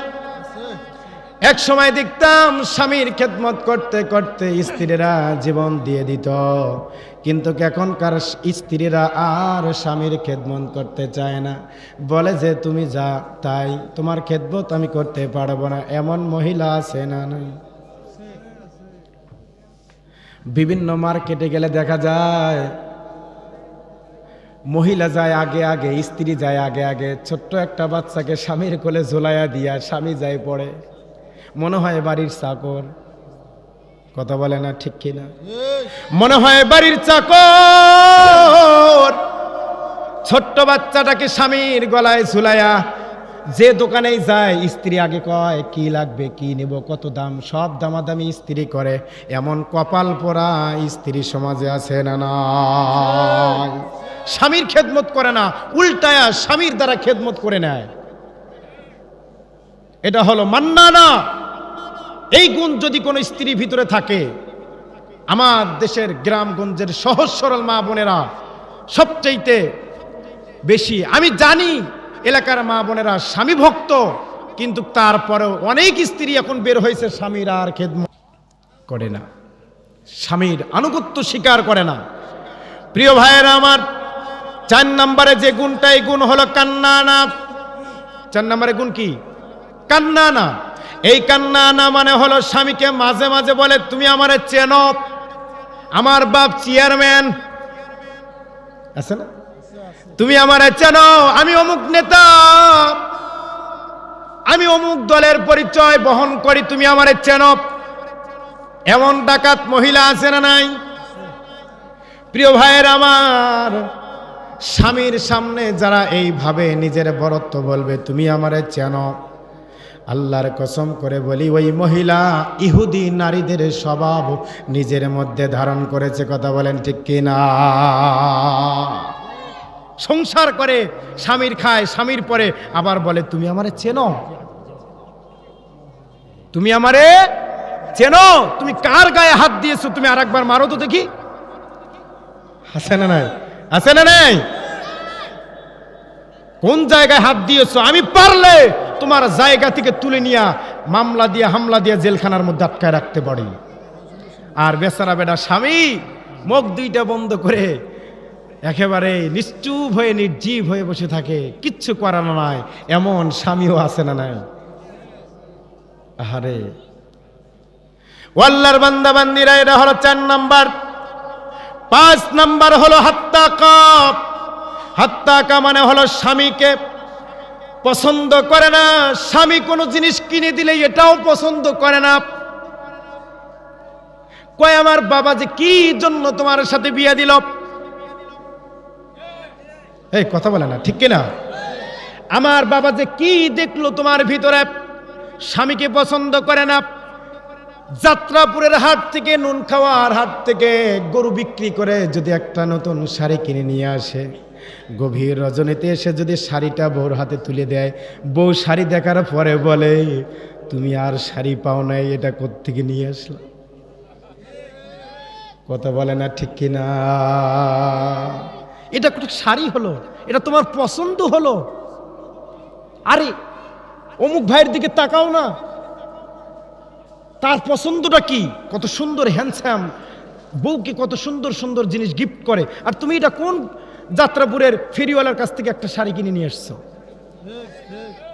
এক সময় দেখতাম স্বামীর খেদমত করতে করতে স্ত্রীরা জীবন দিয়ে দিত, কিন্তু এখনকার স্ত্রীরা আর স্বামীর খেদমত করতে চায় না, বলে যে তুমি যা তাই, তোমার খেদমত আমি করতে পারবো না। এমন মহিলা আছে না নাই? বিভিন্ন মার্কেটে গেলে দেখা যায় মহিলা যায় আগে আগে, স্ত্রী যায় আগে আগে। ছোট্ট একটা বাচ্চাকে স্বামীর কোলে ঝোলাইয়া দিয়া স্বামী যায় পড়ে, মনে হয় বাড়ির চাকর। কথা বলে না ঠিক কিনা? মনে হয় বাড়ির চাকর। ছোট্ট বাচ্চাটাকে স্বামীর গলায় ঝুলাইয়া যে দোকানেই যায়, স্ত্রী আগে কয় কি লাগবে, কি নেব, কত দাম, সব দামাদামি স্ত্রী করে। এমন কপাল পোড়া স্ত্রী সমাজে আছে না নাই? স্বামীর খেদমত করে না, উল্টায়া স্বামীর দ্বারা খেদমত করে নেয়। এটা হলো মান্নানা। এই গুণ যদি কোনো স্ত্রীর ভিতরে থাকে, আমার দেশের গ্রামগঞ্জের সহজ সরল মা বোনেরা সবচাইতে বেশি, আমি জানি এলাকার মা বোনেরা স্বামী ভক্ত, কিন্তু তারপরেও অনেক স্ত্রী এখন বের হয়েছে স্বামীর আর খেদমত করে না, স্বামীর আনুগত্য স্বীকার করে না। প্রিয় ভাইয়েরা আমার, 4 নম্বরে যে গুণটা, এই গুণ হলো কান্নানা। 4 নম্বরে গুণ কি? কান্নানা। এই কান্নানা মানে হলো স্বামীকে মাঝে মাঝে বলে তুমি আমারে চেনো, আমার বাপ চেয়ারম্যান আছে না, তুমি আমারে চেনো, আমি অমুক নেতা, আমি অমুক দলের পরিচয় বহন করি, তুমি আমারে চেনো। এমন ডাকাত মহিলা আছে না নাই? প্রিয় ভাইয়ের আমার, স্বামীর সামনে যারা এইভাবে নিজের বরত্ব বলবে তুমি আমারে চেনো, আল্লাহর কসম করে বলি ওই মহিলা ইহুদি নারীদের স্বভাব নিজের মধ্যে ধারণ করেছে। কথা বলেন ঠিক কিনা? সংসার করে, স্বামীর খায়, স্বামীর পরে আবার বলে তুমি আমারে চেনো, তুমি আমারে চেনো, তুমি কার গায়ে হাত দিয়েছো, তুমি আরেকবার মারো তো দেখি। আছে না নাই? আছে না নাই? কোন জায়গায় হাত দিয়েছো? আমি পারলে তোমার জায়গা থেকে তুলে নিয়ে মামলা দিয়ে হামলা দিয়ে জেলখানার মধ্যে আটকায় রাখতে পারি। আর বেচারা বেটা স্বামী মুখ 2টা বন্ধ করে একেবারে নিশ্চুপ হয়ে নির্জীব হয়ে বসে থাকে, কিচ্ছু করানো নাই। এমন স্বামীও আছে না নাই? আহারে আল্লাহর বান্দা বান্দিরা, এটা হলো 4 নাম্বার। 5 নাম্বার হলো হাত্তাকা। হাত্তাকা মানে হলো স্বামীকে পছন্দ করে না, স্বামী কোনো জিনিস কিনে দিলে এটাও পছন্দ করে না। কয় আমার বাবা যে কি জন্য তোমার সাথে বিয়ে দিল, এই কথা বলে না ঠিক কিনা? আমার বাবা যে কি দেখলো তোমার ভিতরে, স্বামীকে পছন্দ করে না। যাত্রাপুরের হাট থেকে, নুন খাওয়ার হাট থেকে গরু বিক্রি করে যদি একটা নতুন শাড়ি কিনে নিয়ে আসে, গভীর রজনীতে এসে যদি শাড়িটা বউর হাতে তুলে দেয়, বউ শাড়ি দেখার পরে বলে তুমি আর শাড়ি পাও নাই, এটা কোত্থেকে নিয়ে আসলো? কথা বলে না ঠিক কিনা? এটা কত শাড়ি হলো, এটা তোমার পছন্দ হলো? আরে অমুক ভাইয়ের দিকে তাকাও না, তার পছন্দটা কি, কত সুন্দর হ্যান্ডসাম, বউকে কত সুন্দর সুন্দর জিনিস গিফট করে, আর তুমি এটা কোন যাত্রাপুরের ফেরিওয়ালার কাছ থেকে একটা শাড়ি কিনে নিয়ে আসছো?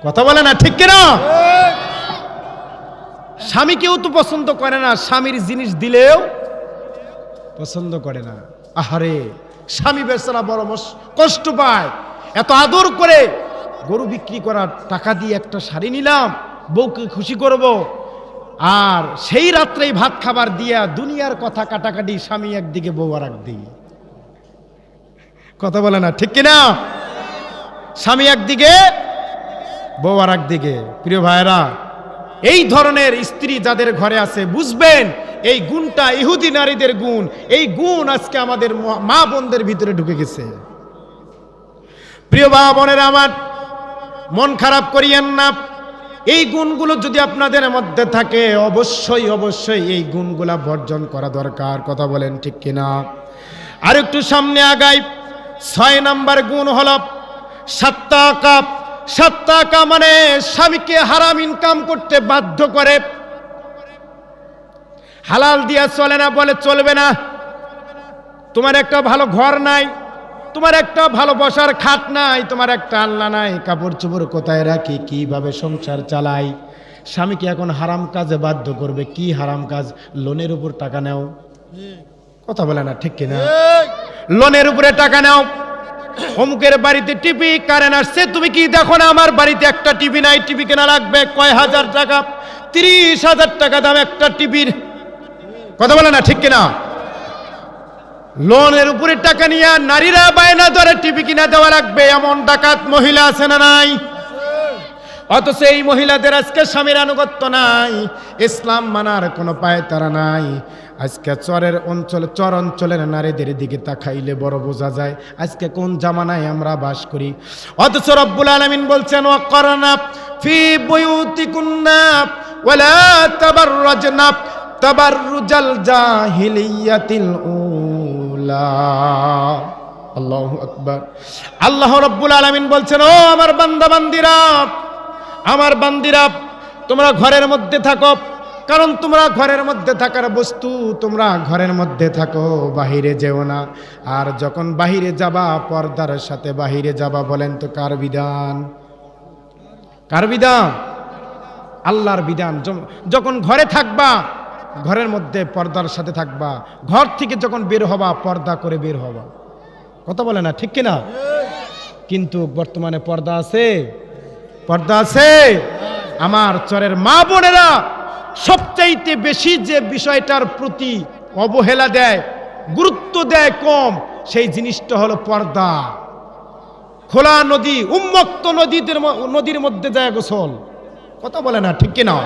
কথা বলে না ঠিক কিনা? স্বামীকেও তো পছন্দ করে না, স্বামীর জিনিস দিলেও পছন্দ করে না। আহারে, স্বামী বেচারা বড় কষ্ট পায়। এত আদর করে গরু বিক্রি করার টাকা দিয়ে একটা শাড়ি নিলাম, বউকে খুশি করব, আর সেই রাত্রেই ভাত খাবার দিয়া দুনিয়ার কথা কাটাকাটি, স্বামী একদিকে বউ আর একদিকে। কথা বলে না ঠিক কিনা? স্বামী একদিকে বউ আর একদিকে। প্রিয় ভাইরা, এই ধরনের স্ত্রী যাদের ঘরে আছে বুঝবেন এই গুণটা ইহুদি নারীদের গুণ। এই গুণ আজকে আমাদের মা বোনদের ভিতরে ঢুকে গেছে। প্রিয় মা বোনেরা আমার, মন খারাপ করিয়েন না। এই গুণগুলো যদি আপনাদের মধ্যে থাকে, অবশ্যই অবশ্যই এই গুণগুলা বর্জন করা দরকার। কথা বলেন ঠিক কিনা? আর একটু সামনে আগাই। 6 নাম্বার গুণ হলো সাত্তাকা। সাত্তাকা মানে স্বামীকে হারাম ইনকাম করতে বাধ্য করে। হালাল দিয়া চলে না, বলে চলবে না। তোমার একটা ভালো ঘর নাই, তোমার একটা ভালো বসার খাট নাই, তোমার একটা আল্লাহ নাই, কাপড় চোপড় কোথায় রাখি, কিভাবে সংসার চালাই। স্বামীকে এখন হারাম কাজে বাধ্য করবে। কি হারাম কাজ? লোনের উপর টাকা নাও। কথা বলে না ঠিক কিনা? লোনের উপরে টাকা নাও। অমুকের বাড়িতে টিভি কারেন্ট আসছে, তুমি কি দেখো না আমার বাড়িতে একটা টিভি নাই, টিভি কেনা লাগবে কয় হাজার টাকা, 30,000 টাকা দাম একটা টিভির। কথা বলে না ঠিক কিনা? লোনের উপরে টাকা নিয়ে নারীরা বায়না ধরে টিভি কিনা দেওয়া লাগবে, এমন ডাকাত মহিলা আছে না নাই? অথচ এই মহিলাদের আজকে স্বামীর আনুগত্য নাই, ইসলাম মানার কোনো পায় তারা নাই। আজকে চর অঞ্চলের নারীদের দিকে তাকাইলে বড় বোঝা যায় আজকে কোন জামানায় আমরা বাস করি। অথচ রব্বুল আলামিন বলছেন, ওয়াকরনা ফি বুয়ুতিকুন্না ওয়ালা তাবাররাজনা তাবাররুজাল জাহিলিয়াতিল উলা। আল্লাহু আকবার। আল্লাহ রব্বুল আলামিন বলছেন, ও আমার বান্দা বান্দিরা, আমার বান্দিরা, তোমরা ঘরের মধ্যে থাকো, কারণ তোমরা ঘরের মধ্যে থাকার বস্তু, তোমরা ঘরের মধ্যে থাকো, বাহিরে যেও না। আর যখন বাহিরে যাবা, পর্দার সাথে বাহিরে যাবা। বলেন তো কার বিধান? কার বিধান? আল্লাহর বিধান। যখন ঘরে থাকবা, ঘরের মধ্যে পর্দার সাথে থাকবা, ঘর থেকে যখন বের হবা, পর্দা করে বের হবা। কথা বলে না ঠিক কিনা? কিন্তু বর্তমানে পর্দা আছে? পর্দা আছে? আমার চরের মা বোনেরা সবচাইতে বেশি যে বিষয়টার প্রতি অবহেলা দেয়, গুরুত্ব দেয় কম, সেই জিনিসটা হলো পর্দা। খোলা নদী, উন্মুক্ত নদীর মধ্যে যায় গোসল। কথা বলে না ঠিক কিনা?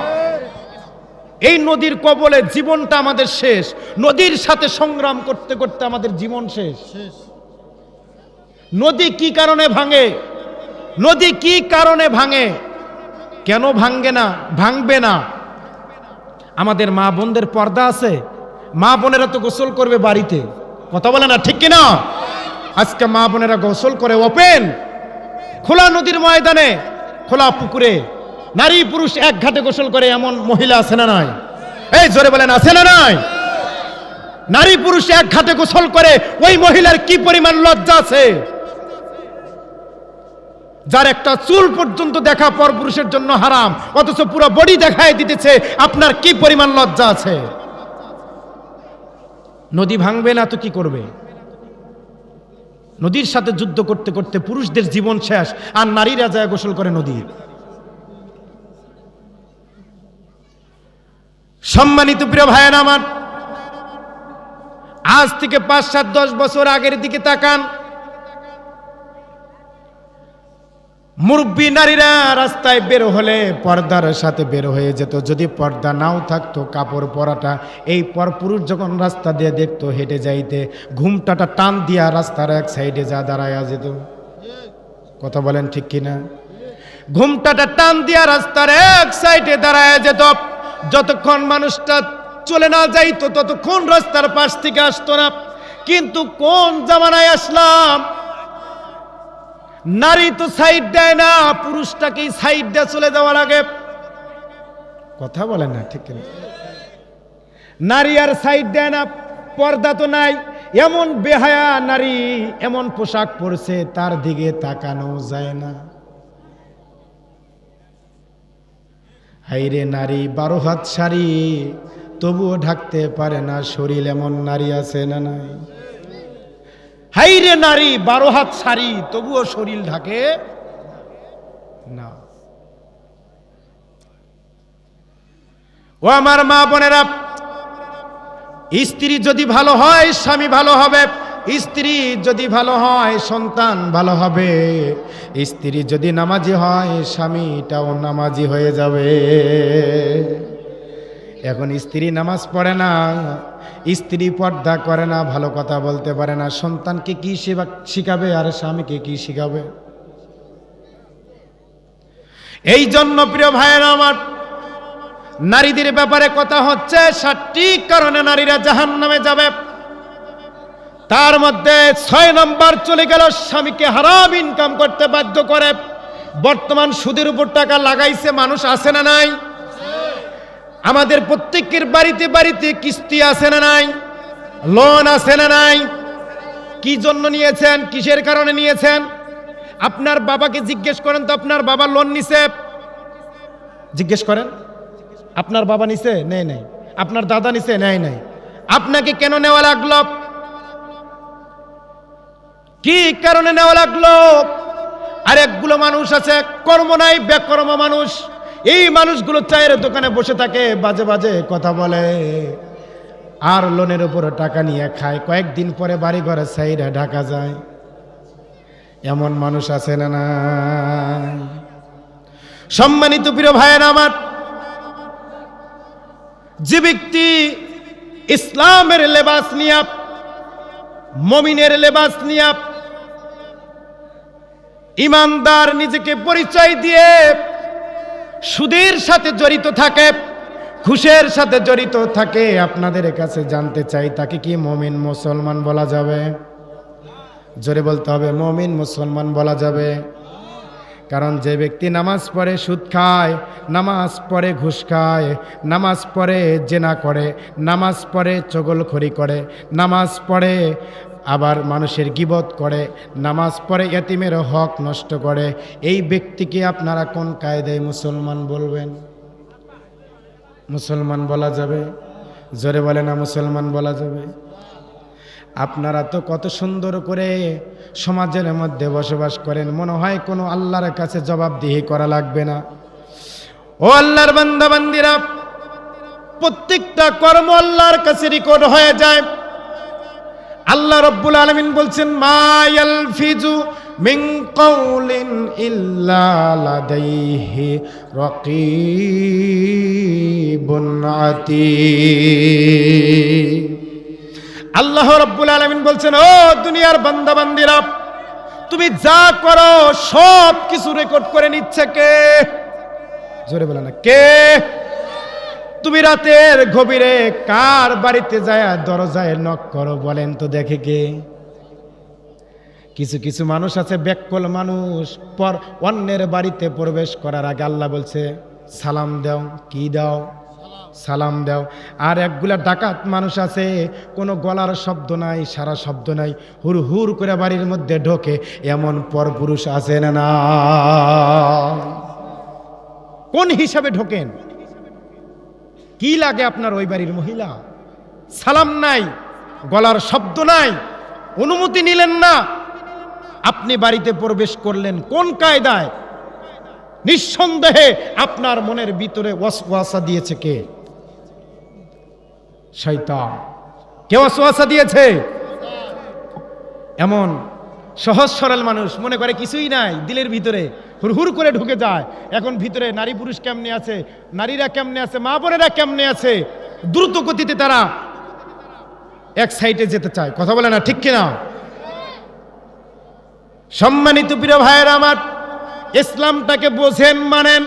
এই নদীর কবলে জীবনটা আমাদের শেষ। নদীর সাথে সংগ্রাম করতে করতে আমাদের জীবন শেষ। নদী কি কারণে ভাঙে? নদী কি কারণে ভাঙে? কেন ভাঙবে না? ভাঙবে না। আমাদের মা বোনদের পর্দা আছে। মা বোনেরা তো গোসল করবে বাড়িতে। কথা বলে না ঠিক কিনা? আজকে মা বোনেরা গোসল করে ওপেন খোলা নদীর ময়দানে, খোলা পুকুরে, নারী পুরুষ এক ঘাটে গোসল করে, এমন মহিলা আছে না নাই? এই জোরে বলেন, আছে না নাই? নারী পুরুষ এক ঘাটে গোসল করে, ওই মহিলার কি পরিমাণ লজ্জা আছে? যার একটা চুল পর্যন্ত দেখা পরপুরুষের জন্য হারাম, অথচ পুরো বডি দেখায় দিতেছে, আপনার কি পরিমাণ লজ্জা আছে? নদী ভাঙবে না তো কি করবে? নদীর সাথে যুদ্ধ করতে করতে পুরুষদের জীবন শেষ, আর নারীরা যায় গোসল করে নদীর। সম্মানিত প্রিয় ভাইয়েরা আমার, আজ থেকে 5, 7, 10 বছর আগের দিকে তাকান। মুরব্বী নারীরা রাস্তায় বের হলে পর্দার সাথে বের হয়ে যেত। যদি পর্দা নাও থাকতো, কাপড় পরাটা, এই পরপুরুষ যখন রাস্তা দিয়ে দেখতো হেঁটে যাইতে, ঘুমটাটা টান দিয়া রাস্তার এক সাইডে যা দাঁড়ায়া যেত। কথা বলেন ঠিক কিনা? ঘুমটাটা টান দিয়া রাস্তার এক সাইডে দাঁড়ায়া যেত। যতক্ষণ মানুষটা চলে না যাইতো ততক্ষণ রাস্তার পাশ থেকে আসতো না। কিন্তু কোন জামানায় আসলাম, নারী তো সাইড দেয় না, পুরুষটাকেই সাইড দিয়ে চলে যাওয়া লাগে। কথা বলেন না ঠিক কিনা? নারী আর সাইড দেয় না, পর্দা তো নাই, এমন বেহায়া নারী এমন পোশাক পরছে তার দিকে তাকানো যায় না। হাইরে নারী 12 হাত শাড়ি তবুও ঢাকতে পারে না শরীর, এমন নারী আছে না নাই? হাইরে নারী 12 হাত শাড়ি তবুও শরীর ঢাকে না। ও আমার মা বোনেরা, স্ত্রী যদি ভালো হয় স্বামী ভালো হবে, স্ত্রী যদি ভালো হয় সন্তান ভালো হবে, স্ত্রী যদি নামাজি হয় স্বামীটাও নামাজি হয়ে যাবে। এখন স্ত্রী নামাজ পড়ে না, স্ত্রী পর্দা করে না, ভালো কথা বলতে পারে না, সন্তানকে কি শিখাবে আর স্বামীকে কি শিখাবে? এই জন্য প্রিয় ভাইয়েরা আমার, নারীদের ব্যাপারে কথা হচ্ছে 7টি কারণে নারীরা জাহান্নামে যাবে। তার মধ্যে 6 নম্বর চলে গেল স্বামীকে হারাম ইনকাম করতে বাধ্য করে। বর্তমান সুদের উপর টাকা লাগাইছে মানুষ, আছে না নাই? আমাদের প্রত্যেকের বাড়িতে বাড়িতে কিস্তি আছে না নাই? লোন আছে না নাই? কি জন্য নিয়েছেন, কিসের কারণে নিয়েছেন? আপনার বাবাকে জিজ্ঞেস করেন তো, আপনার বাবা লোন নিছে? জিজ্ঞেস করেন, আপনার বাবা নিছে? নেই নাই। আপনার দাদা নিছে? নেই নাই। আপনাকে কেন নেওয়া লাগলো? কি কারণে নেওয়া লাগলো? আর একগুলো মানুষ আছে কর্ম নাই, বেকর্ম মানুষ। এই মানুষগুলো চায়ের দোকানে বসে থাকে, বাজে বাজে কথা বলে, আর লোনের উপর টাকা নিয়ে খায়। কয়েকদিন পরে বাড়ি ঘরে সাইডে ঢাকা যায়। এমন মানুষ আছে না না? সম্মানিত প্রিয় ভাইয়েরা আমার, যে ব্যক্তি ইসলামের লেবাস নিয়ে, মুমিনের লেবাস নিয়ে, ইমানদার নিজেকে পরিচয় দিয়ে সুদের সাথে জড়িত থাকে, ঘুষের সাথে জড়িত থাকে, আপনাদের কাছে জানতে চাই তাকে কি মুমিন মুসলমান বলা যাবে? জোরে বলতে হবে, মুমিন মুসলমান বলা যাবে? কারণ যে ব্যক্তি নামাজ পড়ে সুদ খায়, নামাজ পড়ে ঘুষ খায়, নামাজ পড়ে জেনা করে, নামাজ পড়ে চগলখড়ি করে, নামাজ পড়ে আবার মানুষের গীবত করে, নামাজ পড়ে এতিমের হক নষ্ট করে, এই ব্যক্তিকে আপনারা কোন কায়দায় মুসলমান বলবেন? মুসলমান বলা যাবে? জোরে বলে না, মুসলমান বলা যাবে? আপনারা তো কত সুন্দর করে সমাজের মধ্যে বসবাস করেন, মনে হয় কোনো আল্লাহর কাছে জবাবদিহি করা লাগবে না। ও আল্লাহর বান্দা বান্দিরা, প্রত্যেকটা কর্ম আল্লাহর কাছে রেকর্ড হয়ে যায়। আল্লাহ রাব্বুল আলামিন বলছেন, মা ইয়ালফিজু মিন কাউলিন ইল্লা লাদাইহি রাকীবুন আতীদ। আল্লাহ রাব্বুল আলামিন বলছেন, ও দুনিয়ার বান্দা বান্দিরা, তুমি যা করো সব কিছু রেকর্ড করে নিচ্ছে কে? জোরে বলে না, কে? তুমি রাতের গভীরে কার বাড়িতে যায় দরজায় নক করো, বলেন তো দেখে কে? কিছু কিছু মানুষ আছে বেককল মানুষ, পর অন্যের বাড়িতে প্রবেশ করার আগে আল্লাহ বলছে সালাম দাও। কি দাও? সালাম দাও। আর একগুলা ডাকাত মানুষ আছে, কোনো গলার শব্দ নাই, সারা শব্দ নাই, হুর হুর করে বাড়ির মধ্যে ঢোকে। এমন পরপুরুষ আছে না না? কোন হিসাবে ঢোকেন? কি লাগে আপনার ওই বাড়ির মহিলা? সালাম নাই, গলার শব্দ নাই, অনুমতি নিলেন না, আপনি বাড়িতে প্রবেশ করলেন কোন কায়দায়? নিঃসন্দেহে আপনার মনের ভিতরে ওয়াসওয়াসা দিয়েছে কে? শয়তান। কে ওয়াসওয়াসা দিয়েছে? এমন সহজ সরল মানুষ মনে করে কিছুই নাই, দিলের ভিতরে হুড়হুড় করে ঢুকে যায়। এখন ভিতরে নারী পুরুষ কেমনে আছে, নারীরা কেমনে আছে, মা বোনেরা কেমনে আছে, দ্রুত গতিতে তারা এক সাইডে যেতে চায়। কথা বলে না, ঠিক কিনা? সম্মানিত প্রিয় ভাইয়েরা আমার, ইসলামটাকে বোঝেন, মানেন।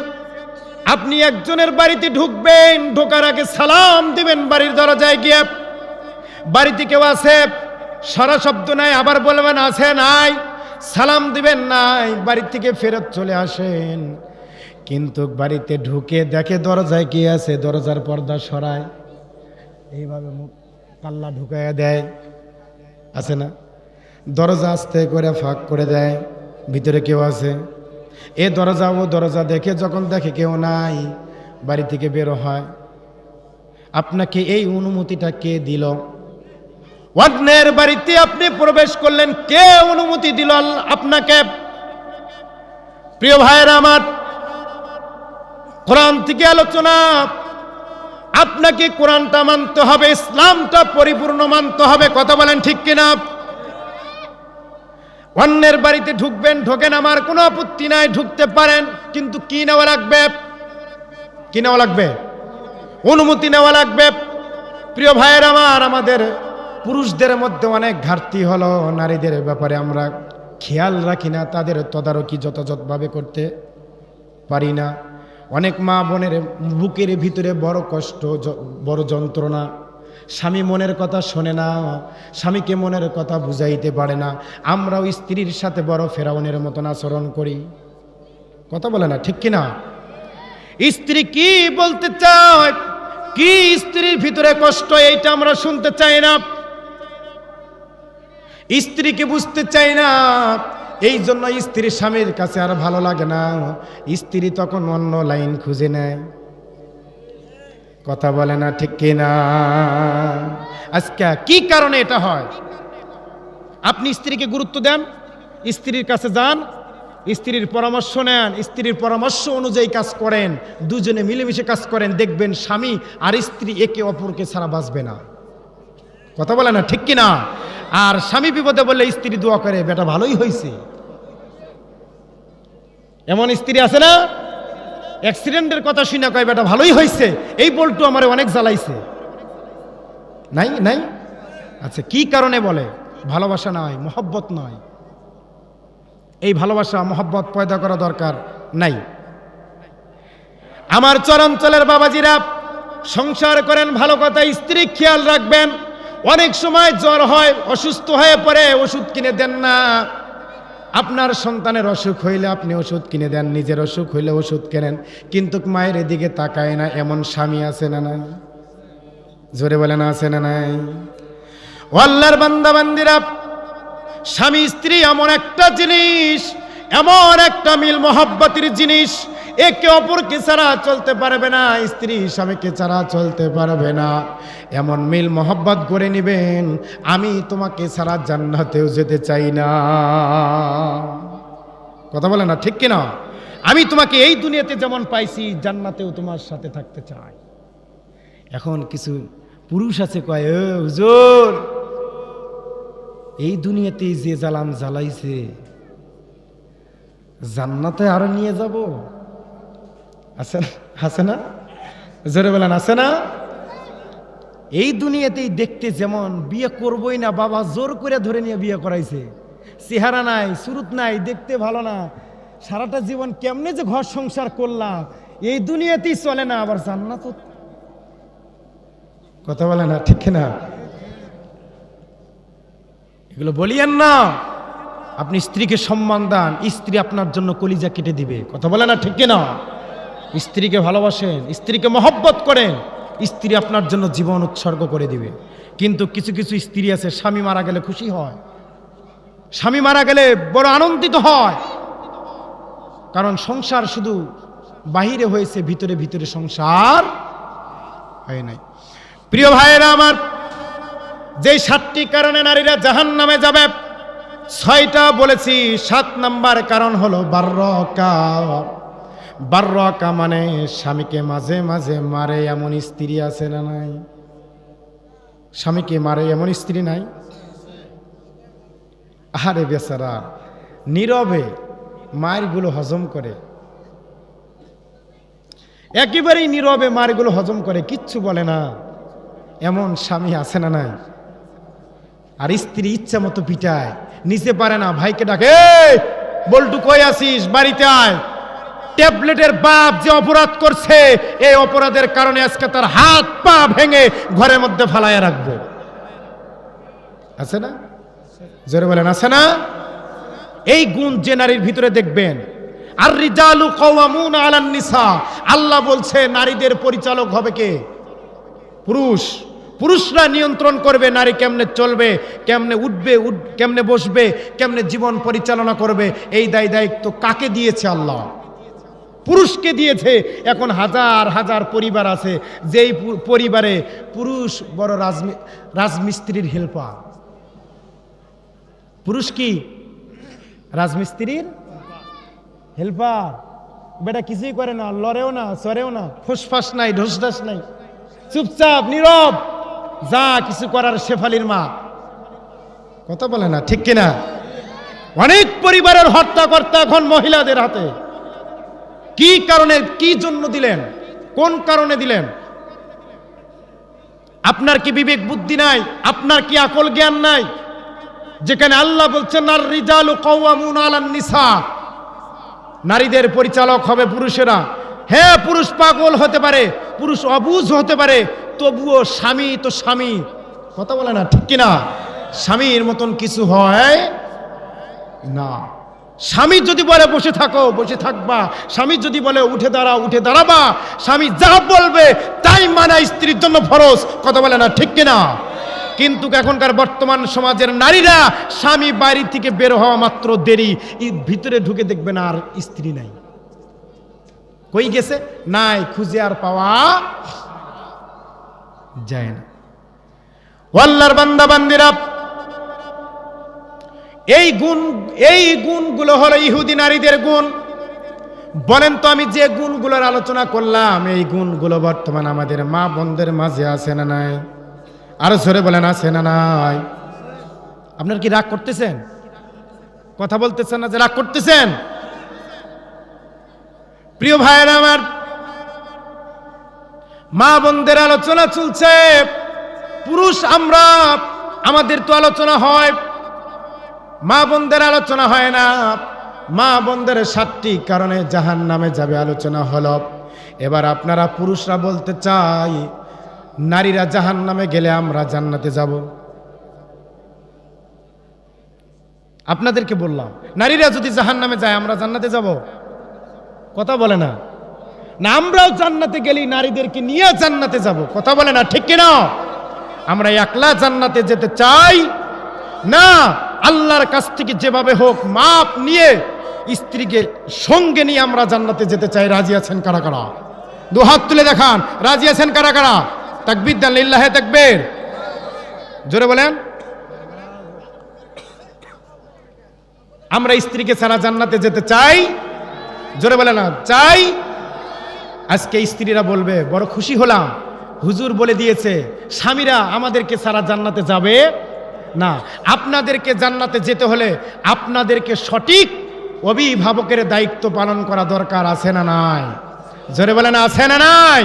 আপনি একজনের বাড়িতে ঢুকবেন, ঢোকার আগে সালাম দিবেন বাড়ির দরজায় গিয়ে। বাড়িতে কেউ আছে, সারা শব্দ নাই, আবার বলবেন আছে নাই, সালাম দিবেন নাই, বাড়ি থেকে ফেরত চলে আসেন। কিন্তু বাড়িতে ঢুকে দেখে দরজায় কি আছে, দরজার পর্দা সরায়, এইভাবে মুখ কাল্লা ঢুকাইয়া দেয়, আছে না? দরজা আস্তে করে ফাঁক করে দেয়, ভিতরে কেউ আছে। এ দরজা ও দরজা দেখে যখন দেখে কেউ নাই, বাড়ি থেকে বের হয়, আপনাকে এই অনুমতিটা কে দিল? অন্যের বাড়িতে আপনি প্রবেশ করলেন, কে অনুমতি দিল আপনাকে? প্রিয় ভাইয়েরা আমার, কোরআন থেকে আলোচনা, আপনাকে কোরআনটা মানতে হবে, ইসলামটা পরিপূর্ণ মানতে হবে। কথা বলেন ঠিক কিনা? অন্যের বাড়িতে ঢুকবেন, ঢোকেন, আমার কোনো আপত্তি নাই, ঢুকতে পারেন, কিন্তু কি নেওয়া লাগবে? কি নেওয়া লাগবে? অনুমতি নেওয়া লাগবে। প্রিয় ভাইয়ের আমার, আমাদের পুরুষদের মধ্যে অনেক ঘাটতি হলো, নারীদের ব্যাপারে আমরা খেয়াল রাখি না, তাদের তদারকি যথাযথভাবে করতে পারি না। অনেক মা বোনের বুকের ভিতরে বড় কষ্ট, বড় যন্ত্রণা, স্বামী মনের কথা শোনে না, স্বামীকে মনের কথা বুঝাইতে পারে না। আমরাও স্ত্রীর সাথে বড় ফেরাউনের মতন আচরণ করি। কথা বলে না, ঠিক কিনা? স্ত্রী কি বলতে চায়, কি স্ত্রীর ভিতরে কষ্ট, এইটা আমরা শুনতে চাই না, স্ত্রীকে বুঝতে চাই না। এই জন্য স্ত্রী স্বামীর কাছে আর ভালো লাগে না, স্ত্রী তখন অন্য লাইন খুঁজে নেয়। কথা বলে না, ঠিক কিনা? আজকে কি কারণে এটা হয়? আপনি স্ত্রীকে গুরুত্ব দেন, স্ত্রীর কাছে যান, স্ত্রীর পরামর্শ নেন, স্ত্রীর পরামর্শ অনুযায়ী কাজ করেন, দুজনে মিলেমিশে কাজ করেন, দেখবেন স্বামী আর স্ত্রী একে অপরকে ছাড়া বাঁচবে না। কথা বলে না, ঠিক কিনা? আর স্বামী বিপদে বললে স্ত্রী দোয়া করে, বেটা ভালোই হয়েছে। এমন স্ত্রী আছে না, অ্যাক্সিডেন্টের কথা শুনে কয় বেটা ভালোই হয়েছে, এই বলটু আমারে অনেক জ্বালাইছে। নাই নাই? আচ্ছা, কি কারণে বলে? ভালোবাসা নয়, মহব্বত নয়। এই ভালোবাসা মহব্বত পয়দা করা দরকার নাই। আমার চরাঞ্চলের বাবাজিরা, সংসার করেন, ভালো কথা, স্ত্রী খেয়াল রাখবেন। অনেক সময় জ্বর হয়, অসুস্থ হয়ে পড়ে, ওষুধ কিনে দেন না। আপনার সন্তানের অসুখ হইলে আপনি ওষুধ কিনে দেন, নিজের অসুখ হইলে ওষুধ কেনেন, কিন্তু মায়ের এদিকে তাকায় না। এমন স্বামী আছে না নাই? জোরে বলেন, আছে না নাই? ও আল্লাহর বান্দা বান্দিরা, স্বামী স্ত্রী এমন একটা জিনিস, এমন একটা মিল মহব্বতের জিনিস, একে অপরকে ছাড়া চলতে পারবে না, স্ত্রী স্বামীকে ছাড়া চলতে পারবে না। এমন মিল মহব্বত করে নিবেন, আমি তোমাকে ছাড়া জান্নাতেও যেতে চাই না। কথা বলে না, ঠিক কিনা? আমি তোমাকে এই দুনিয়াতে যেমন পাইছি, জান্নাতেও তোমার সাথে থাকতে চাই। এখন কিছু পুরুষ আছে কয়, ও হুজুর, এই দুনিয়াতে যে জ্বালান জ্বালাইছে, জান্নাতে আরো নিয়ে যাব। আছে না? আছে না? জোরে বলেন, আছে না? এই দুনিয়াতেই দেখতে যেমন, বিয়ে করবই না, বাবা জোর করে ধরে নিয়ে বিয়ে করাইছে, চেহারা নাই, সুরত নাই, দেখতে ভালো না, সারাটা জীবন কেমনে যে ঘর সংসার করলাম, এই দুনিয়াতেই চলে না, আবার জান্নাত। কথা বলে না, ঠিক না? এগুলো বলিয়েন না। আপনি স্ত্রীকে সম্মান দেন, স্ত্রী আপনার জন্য কলিজা কেটে দিবে। কথা বলে না, ঠিক না? স্ত্রীকে ভালোবাসেন, স্ত্রীকে মহব্বত করেন, স্ত্রী আপনার জন্য জীবন উৎসর্গ করে দিবে। কিন্তু কিছু কিছু স্ত্রী আছে, স্বামী মারা গেলে খুশি হয়, স্বামী মারা গেলে বড় আনন্দিত হয়, কারণ সংসার শুধু বাহিরে হয়েছে, ভিতরে ভিতরে সংসার হয় নাই। প্রিয় ভাইয়েরা আমার, যে 7টি কারণে নারীরা জাহান্নামে যাবে, 6টা বলেছি, 7 নাম্বার কারণ হলো বাররকা। বাররকা মানে স্বামীকে মাঝে মাঝে মারে এমন স্ত্রী আছে না নাই? স্বামীকে মারে এমন স্ত্রী নাই? আরে বেচারা নীরবে মারগুলো হজম করে, একেবারেই নীরবে মারগুলো হজম করে, কিচ্ছু বলে না, এমন স্বামী আছে না নাই? আর স্ত্রী ইচ্ছা মতো পিটায়, নিচে পারে না, ভাইকে ডাকে, বল্টু কই আসিস, বাড়িতে আয়। ট্যাবলেটের বাপ যে অপরাধ করছে, এই অপরাধের কারণে আজকে তার হাত পা ভেঙে ঘরের মধ্যে ফালাইয়া রাখবো। আছে না? জোরে বলেন, আছে না? এই গুণ যে নারীর ভিতরে দেখবেন। আর রিজালু কাওয়ামুনা আলান নিসা, আল্লাহ বলছে নারীদের পরিচালক হবে কে? পুরুষ। পুরুষরা নিয়ন্ত্রণ করবে নারী কেমনে চলবে, কেমনে উঠবে, কেমনে বসবে, কেমনে জীবন পরিচালনা করবে। এই দায়িত্ব কাকে দিয়েছে আল্লাহ? পুরুষকে দিয়েছে। এখন হাজার হাজার পরিবার আছে যেই পরিবারে পুরুষ বড় রাজমিস্ত্রির হেল্পার। পুরুষ কি রাজমিস্ত্রির হেল্পার, বেটা কিছুই করে না, লড়েও না, সরেও না, ফুসফাস নাই, ঢোসঢাস নাই, চুপচাপ নীরব, যা কিছু করার শেফালির মা। কথা বলে না ঠিক কিনা? অনেক পরিবারের হত্যাকর্তা এখন মহিলাদের হাতে। কি কারণে, কি জন্য দিলেন, কোন কারণে দিলেন? আপনার কি বিবেক বুদ্ধি নাই? আপনার কি আকল জ্ঞান নাই? যেখানে আল্লাহ বলছেন আর রিজালু কাওয়ামুন আলান নিসা, নারীদের পরিচালক হবে পুরুষেরা। হ্যাঁ, পুরুষ পাগল হতে পারে, পুরুষ অবুঝ হতে পারে, তবুও স্বামী তো স্বামী। কথা বলে না ঠিক কিনা? স্বামীর মতন কিছু হয় না। স্বামী যদি বলে বসে থাকো, বসে থাকবা। স্বামী যদি বলে উঠে দাঁড়াও, উঠে দাঁড়াবা। স্বামী যা বলবে তাই মানা স্ত্রীর জন্য ফরজ। কথা বলে না ঠিক কিনা? কিন্তু এখনকার বর্তমান সমাজের নারীরা স্বামী বাড়ি থেকে বের হওয়া মাত্র দেরি, ভিতরে ঢুকে দেখবে না আর স্ত্রী নাই। কই গেছে? নাই, খুঁজে আর পাওয়া যায় না। আল্লাহর বান্দা বান্দিরা, এই গুণগুলো হলো ইহুদি নারীদের গুণ। বলেন তো, আমি যে গুণগুলোর আলোচনা করলাম, এই গুণগুলো বর্তমান আমাদের মা বোনদের মাঝে আছে না নাই? আরো জোরে বলেন, আছে না নাই? আপনার কি রাগ করতেছেন? কথা বলতেছেন না যে রাগ করতেছেন? প্রিয় ভাইয়েরা আমার, মা বোনদের আলোচনা চলছে। পুরুষ আমরা, আমাদের তো আলোচনা হয়, মা বোনদের আলোচনা হয় না। মা বোনদের 7টি কারণে জাহান্নামে যাবে আলোচনা হলো। এবার আপনারা পুরুষরা বলতে চাই, নারীরা জাহান্নামে গেলে আমরা জান্নাতে যাব। আপনাদেরকে বললাম, নারীরা যদি জাহান্নামে যায় আমরা জান্নাতে যাব? কথা বলে না। না, আমরাও জান্নাতে গেলেই নারীদেরকে নিয়ে জান্নাতে যাব। কথা বলে না ঠিক কিনা? আমরা একলা জান্নাতে যেতে চাই না। আল্লাহর কাছ থেকে যেভাবে হোক মাপ নিয়ে স্ত্রীকে সঙ্গে নিয়ে আমরা জান্নাতে যেতে চাই। রাজি আছেন কারা কারা? দু হাত তুলে দেখান, রাজি আছেন কারা কারা? তাকবীর দেন, লিল্লাহে তাকবীর, জোরে বলেন। আমরা স্ত্রীকে ছাড়া জান্নাতে যেতে চাই? জোরে বলেন না চাই। আজকে স্ত্রীরা বলবে, বড় খুশি হলাম, হুজুর বলে দিয়েছে স্বামীরা আমাদেরকে ছাড়া জান্নাতে যাবে না। আপনাদেরকে জান্নাতে যেতে হলে আপনাদেরকে সঠিক অভিভাবকের দায়িত্ব পালন করা দরকার, আছে না নাই? জোরে বলেন, আছে না নাই?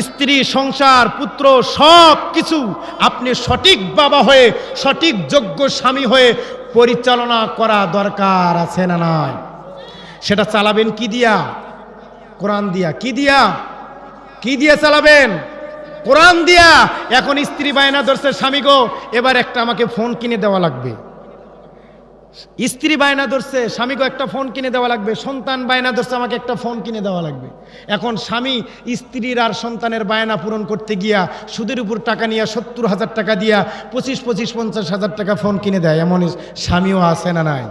স্ত্রী, সংসার, পুত্র সব কিছু আপনি সঠিক বাবা হয়ে, সঠিক যোগ্য স্বামী হয়ে পরিচালনা করা দরকার, আছে না নাই? সেটা চালাবেন কি দিয়া? কোরআন দিয়া। কি দিয়া? কি দিয়ে চালাবেন? কোরআন দিয়া। এখন স্ত্রী বায়না ধরছে, স্বামী গো এবার একটা আমাকে ফোন কিনে দেওয়া লাগবে। স্ত্রী বায়না ধরছে, স্বামী গো একটা ফোন কিনে দেওয়া লাগবে। সন্তান বায়না ধরছে, আমাকে একটা ফোন কিনে দেওয়া লাগবে। এখন স্বামী স্ত্রীর আর সন্তানের বায়না পূরণ করতে গিয়া সুদের উপর টাকা নিয়ে 70,000 টাকা দিয়া 25-50,000 টাকা ফোন কিনে দেয়। এমন স্বামীও আছে না নাই?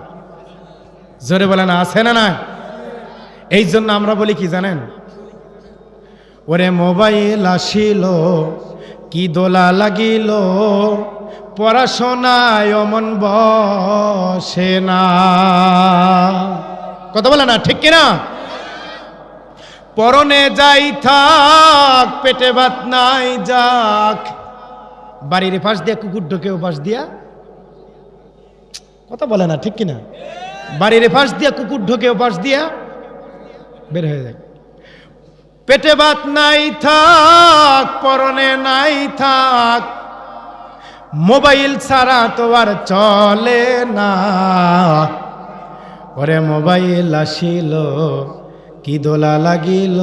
জোরে বলে না, আছে না নাই? এই জন্য আমরা বলি কি জানেন? ওরে মোবাইল আসিল, কি দোলা লাগিল, পড়াশোনায় অমন বসে না। কথা বলে না ঠিক কিনা? পরনে যাই থাক, পেটে ভাত নাই যাক, বাড়ির পাশ দিয়া কুকুর ঢোকে ও পাশ দিয়া। কথা বলে না ঠিক কিনা? বাড়ির পাশ দিয়া কুকুর ঢোকে ও পাশ দিয়া বের হয়ে যায়। পেটে ভাত নাই থাক, পরনে নাই থাক, মোবাইল ছাড়া তো আর চলে না। ওরে মোবাইল আসিল, কি দোলা লাগিল,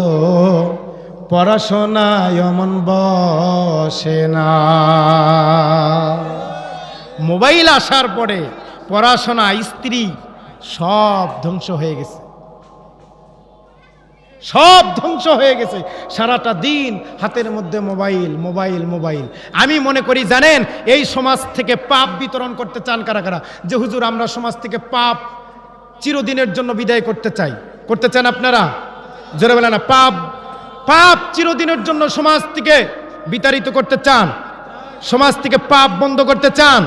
পড়াশোনায় অমন বসে না। মোবাইল আসার পরে পড়াশোনা, স্ত্রী সব ধ্বংস হয়ে গেছে, সব ধ্বংস হয়ে গেছে। সারাটা দিন হাতের মধ্যে মোবাইল, মোবাইল, মোবাইল। আমি মনে করি জানেন, এই সমাজ থেকে পাপ বিতরণ করতে চান কারা কারা? যে হুজুর আমরা সমাজ থেকে পাপ চিরদিনের জন্য বিদায় করতে চাই। করতে চান আপনারা? জোরে বলে না। পাপ পাপ চিরদিনের জন্য সমাজ থেকে বিতাড়িত করতে চান? সমাজ থেকে পাপ বন্ধ করতে চান?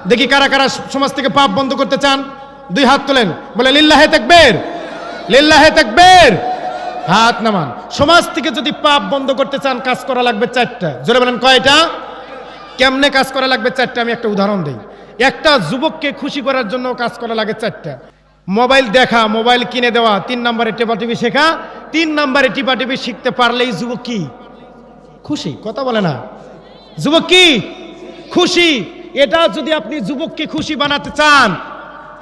দেখি কারা কারা সমাজ থেকে পাপ বন্ধ করতে চান, দুই হাত তোলেন, বলে লিল্লাহে তাকবীর, লিল্লাহে তাকবীর, হাত নামান। সমাজ থেকে যদি পাপ বন্ধ করতে চান কাজ করা লাগবে চারটা। জোরে বলেন কয়টা? কেমনে কাজ করা লাগবে চারটা? আমি একটা উদাহরণ দিই। একটা যুবককে খুশি করার জন্য কাজ করা লাগে চারটা। মোবাইল দেখা, মোবাইল কিনে দেওয়া, 3 নম্বরে টেপাটিপি শেখা। 3 নম্বরে টিপাটিপি শিখতে পারলেই যুবক কি খুশি? কথা বলে না। যুবক কি খুশি? এটা যদি আপনি যুবককে খুশি বানাতে চান,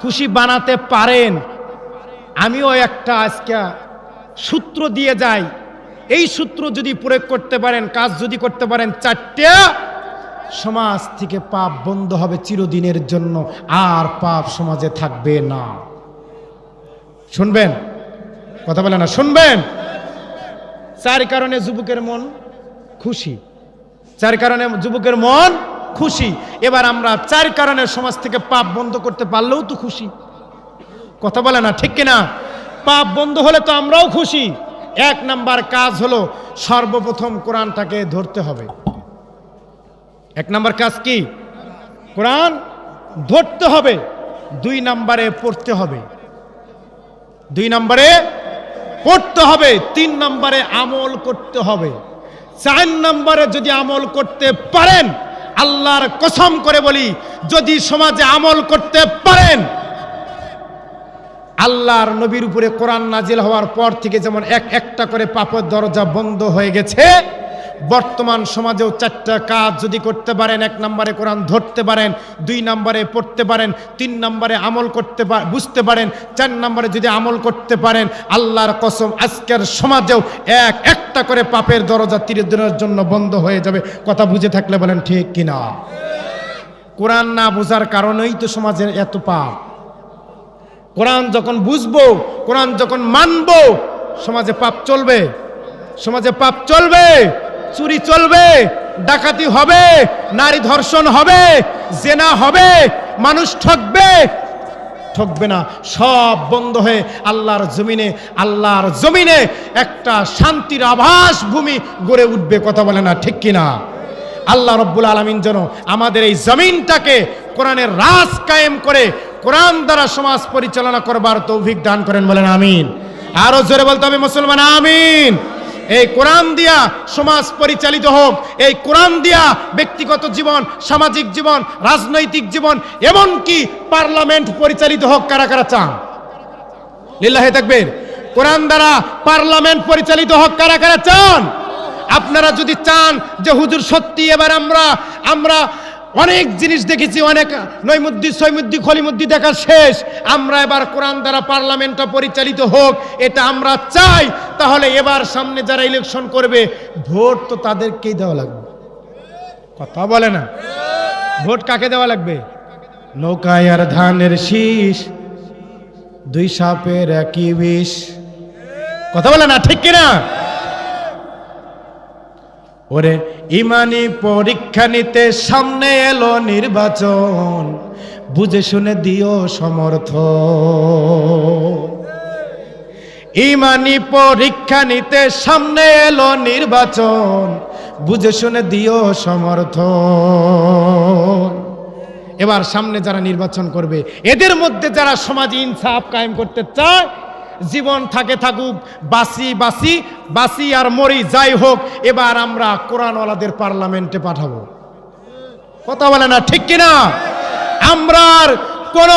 খুশি বানাতে পারেন। আমিও একটা আজকে সূত্র দিয়ে যাই, এই সূত্র যদি প্রয়োগ করতে পারেন, কাজ যদি করতে পারেন, চারটা, সমাজ থেকে পাপ বন্ধ হবে চিরদিনের জন্য, আর পাপ সমাজে থাকবে না। শুনবেন? কথা বলে না, শুনবেন? 4 কারণে যুবকের মন খুশি। 4 কারণে যুবকের মন খুশি। এবার আমরা 4 কারণে সমাজ থেকে পাপ বন্ধ করতে পারলেও তো খুশি। কথা বলে না, ঠিক কিনা? পাপ বন্ধ হলে তো আমরাও খুশি। 1 নাম্বার কাজ হলো সর্বপ্রথম কোরআনটাকে ধরতে হবে। 1 নাম্বার কাজ কি? কোরআন ধরতে হবে। 2 নাম্বারে পড়তে হবে। 2 নাম্বারে পড়তে হবে। 3 নাম্বারে আমল করতে হবে। 4 নাম্বারে যদি আমল করতে পারেন, আল্লাহর কসম করে বলি, যদি সমাজে আমল করতে পারেন, আল্লাহর নবীর উপরে কোরআন নাজিল হওয়ার পর থেকে যেমন একটা করে পাপের দরজা বন্ধ হয়ে গেছে, বর্তমান সমাজেও 4টা কাজ যদি করতে পারেন, 1 নম্বরে কোরআন ধরতে পারেন, 2 নম্বরে পড়তে পারেন, 3 নম্বরে আমল করতে বুঝতে পারেন, 4 নম্বরে যদি আমল করতে পারেন, আল্লাহর কসম আজকের সমাজেও একটা করে পাপের দরজা চিরদিনের জন্য বন্ধ হয়ে যাবে। কথা বুঝে থাকলে বলেন ঠিক কিনা? কোরআন না বোঝার কারণেই তো সমাজের এত পাপ। কোরআন যখন বুঝবো, কোরআন যখন মানবো, সমাজে পাপ চলবে? সমাজে পাপ চলবে? চুরি চলবে, ডাকাতি হবে, নারী ধর্ষণ হবে, জেনা হবে, মানুষ ঠকবে? ঠকবে না। সব বন্ধ হয়ে আল্লাহর জমিনে একটা শান্তির আভাস ভূমি গড়ে উঠবে। কথা বলে না, ঠিক কিনা? আল্লাহ রব্বুল আলামিন যেন আমাদের এই জমিনটাকে কোরআনের রাজ কায়েম করে কোরআন দ্বারা সমাজ পরিচালনা করবার তৌফিক দান করেন, বলেন আমিন। আরো জোরে বলতে হবে মুসলমান, আমিন। এই কোরআন দিয়া সমাজ পরিচালিত হোক, এই কোরআন দিয়া ব্যক্তিগত জীবন, সামাজিক জীবন, রাজনৈতিক জীবন, এমনকি পার্লামেন্ট পরিচালিত হোক। কারা কারা চান? লিল্লাহে তাকবীর। কোরআন দ্বারা পার্লামেন্ট পরিচালিত হোক। কারা কারা চান? আপনারা যদি চান যে হুজুর সত্যি এবার আমরা অনেক জিনিস দেখেছি, অনেক নৈমুদ্দি, সৈমুদ্দি, খলিমুদ্দি দেখা শেষ, আমরা এবার কোরআন দ্বারা পার্লামেন্টটা পরিচালিত হোক, এটা আমরা চাই, তাহলে এবার সামনে যারা ইলেকশন করবে, ভোট তো তাদেরকেই দেওয়া লাগবে। কথা বলে না? ভোট কাকে দেওয়া লাগবে? নৌকায় আর ধানের শীষ, 2 সাপের একই বিষ। কথা বলে না, ঠিক কিনা? ওরে ইমানি পরীক্ষা নিতে সামনে এলো নির্বাচন, বুঝে শুনে দিও সমর্থন। ইমানি পরীক্ষা নিতে সামনে এলো নির্বাচন, বুঝে শুনে দিও সমর্থন। এবার সামনে যারা নির্বাচন করবে, এদের মধ্যে যারা সমাজে ইনসাফ কায়েম করতে চায়, জীবন থাকুক, বাসি আর মরি, যাই হোক, এবার আমরা কোরআনওয়ালাদের পার্লামেন্টে পাঠাবো। কথা বলে না, ঠিক কিনা? আমরা আর কোন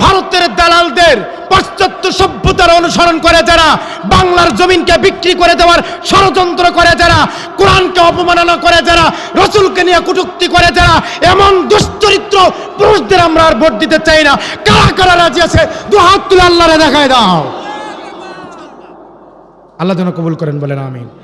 ভারতের দালালদের, পাশ্চাত্য সভ্যতার অনুসরণ করে যারা বাংলার জমিনকে বিক্রি করে দেওয়ার ষড়যন্ত্র করে, যারা কোরআনকে অপমাননা করে, যারা রাসূলকে নিয়ে কটূক্তি করে, যারা এমন দুশ্চরিত্র পুরুষদের আমরা আর ভোট দিতে চাই না। কারা কারা রাজি আছে? 2 হাত তুলে আল্লাহরে দেখায় দাও। আল্লাহ যেন কবুল করেন, বলেন আমিন।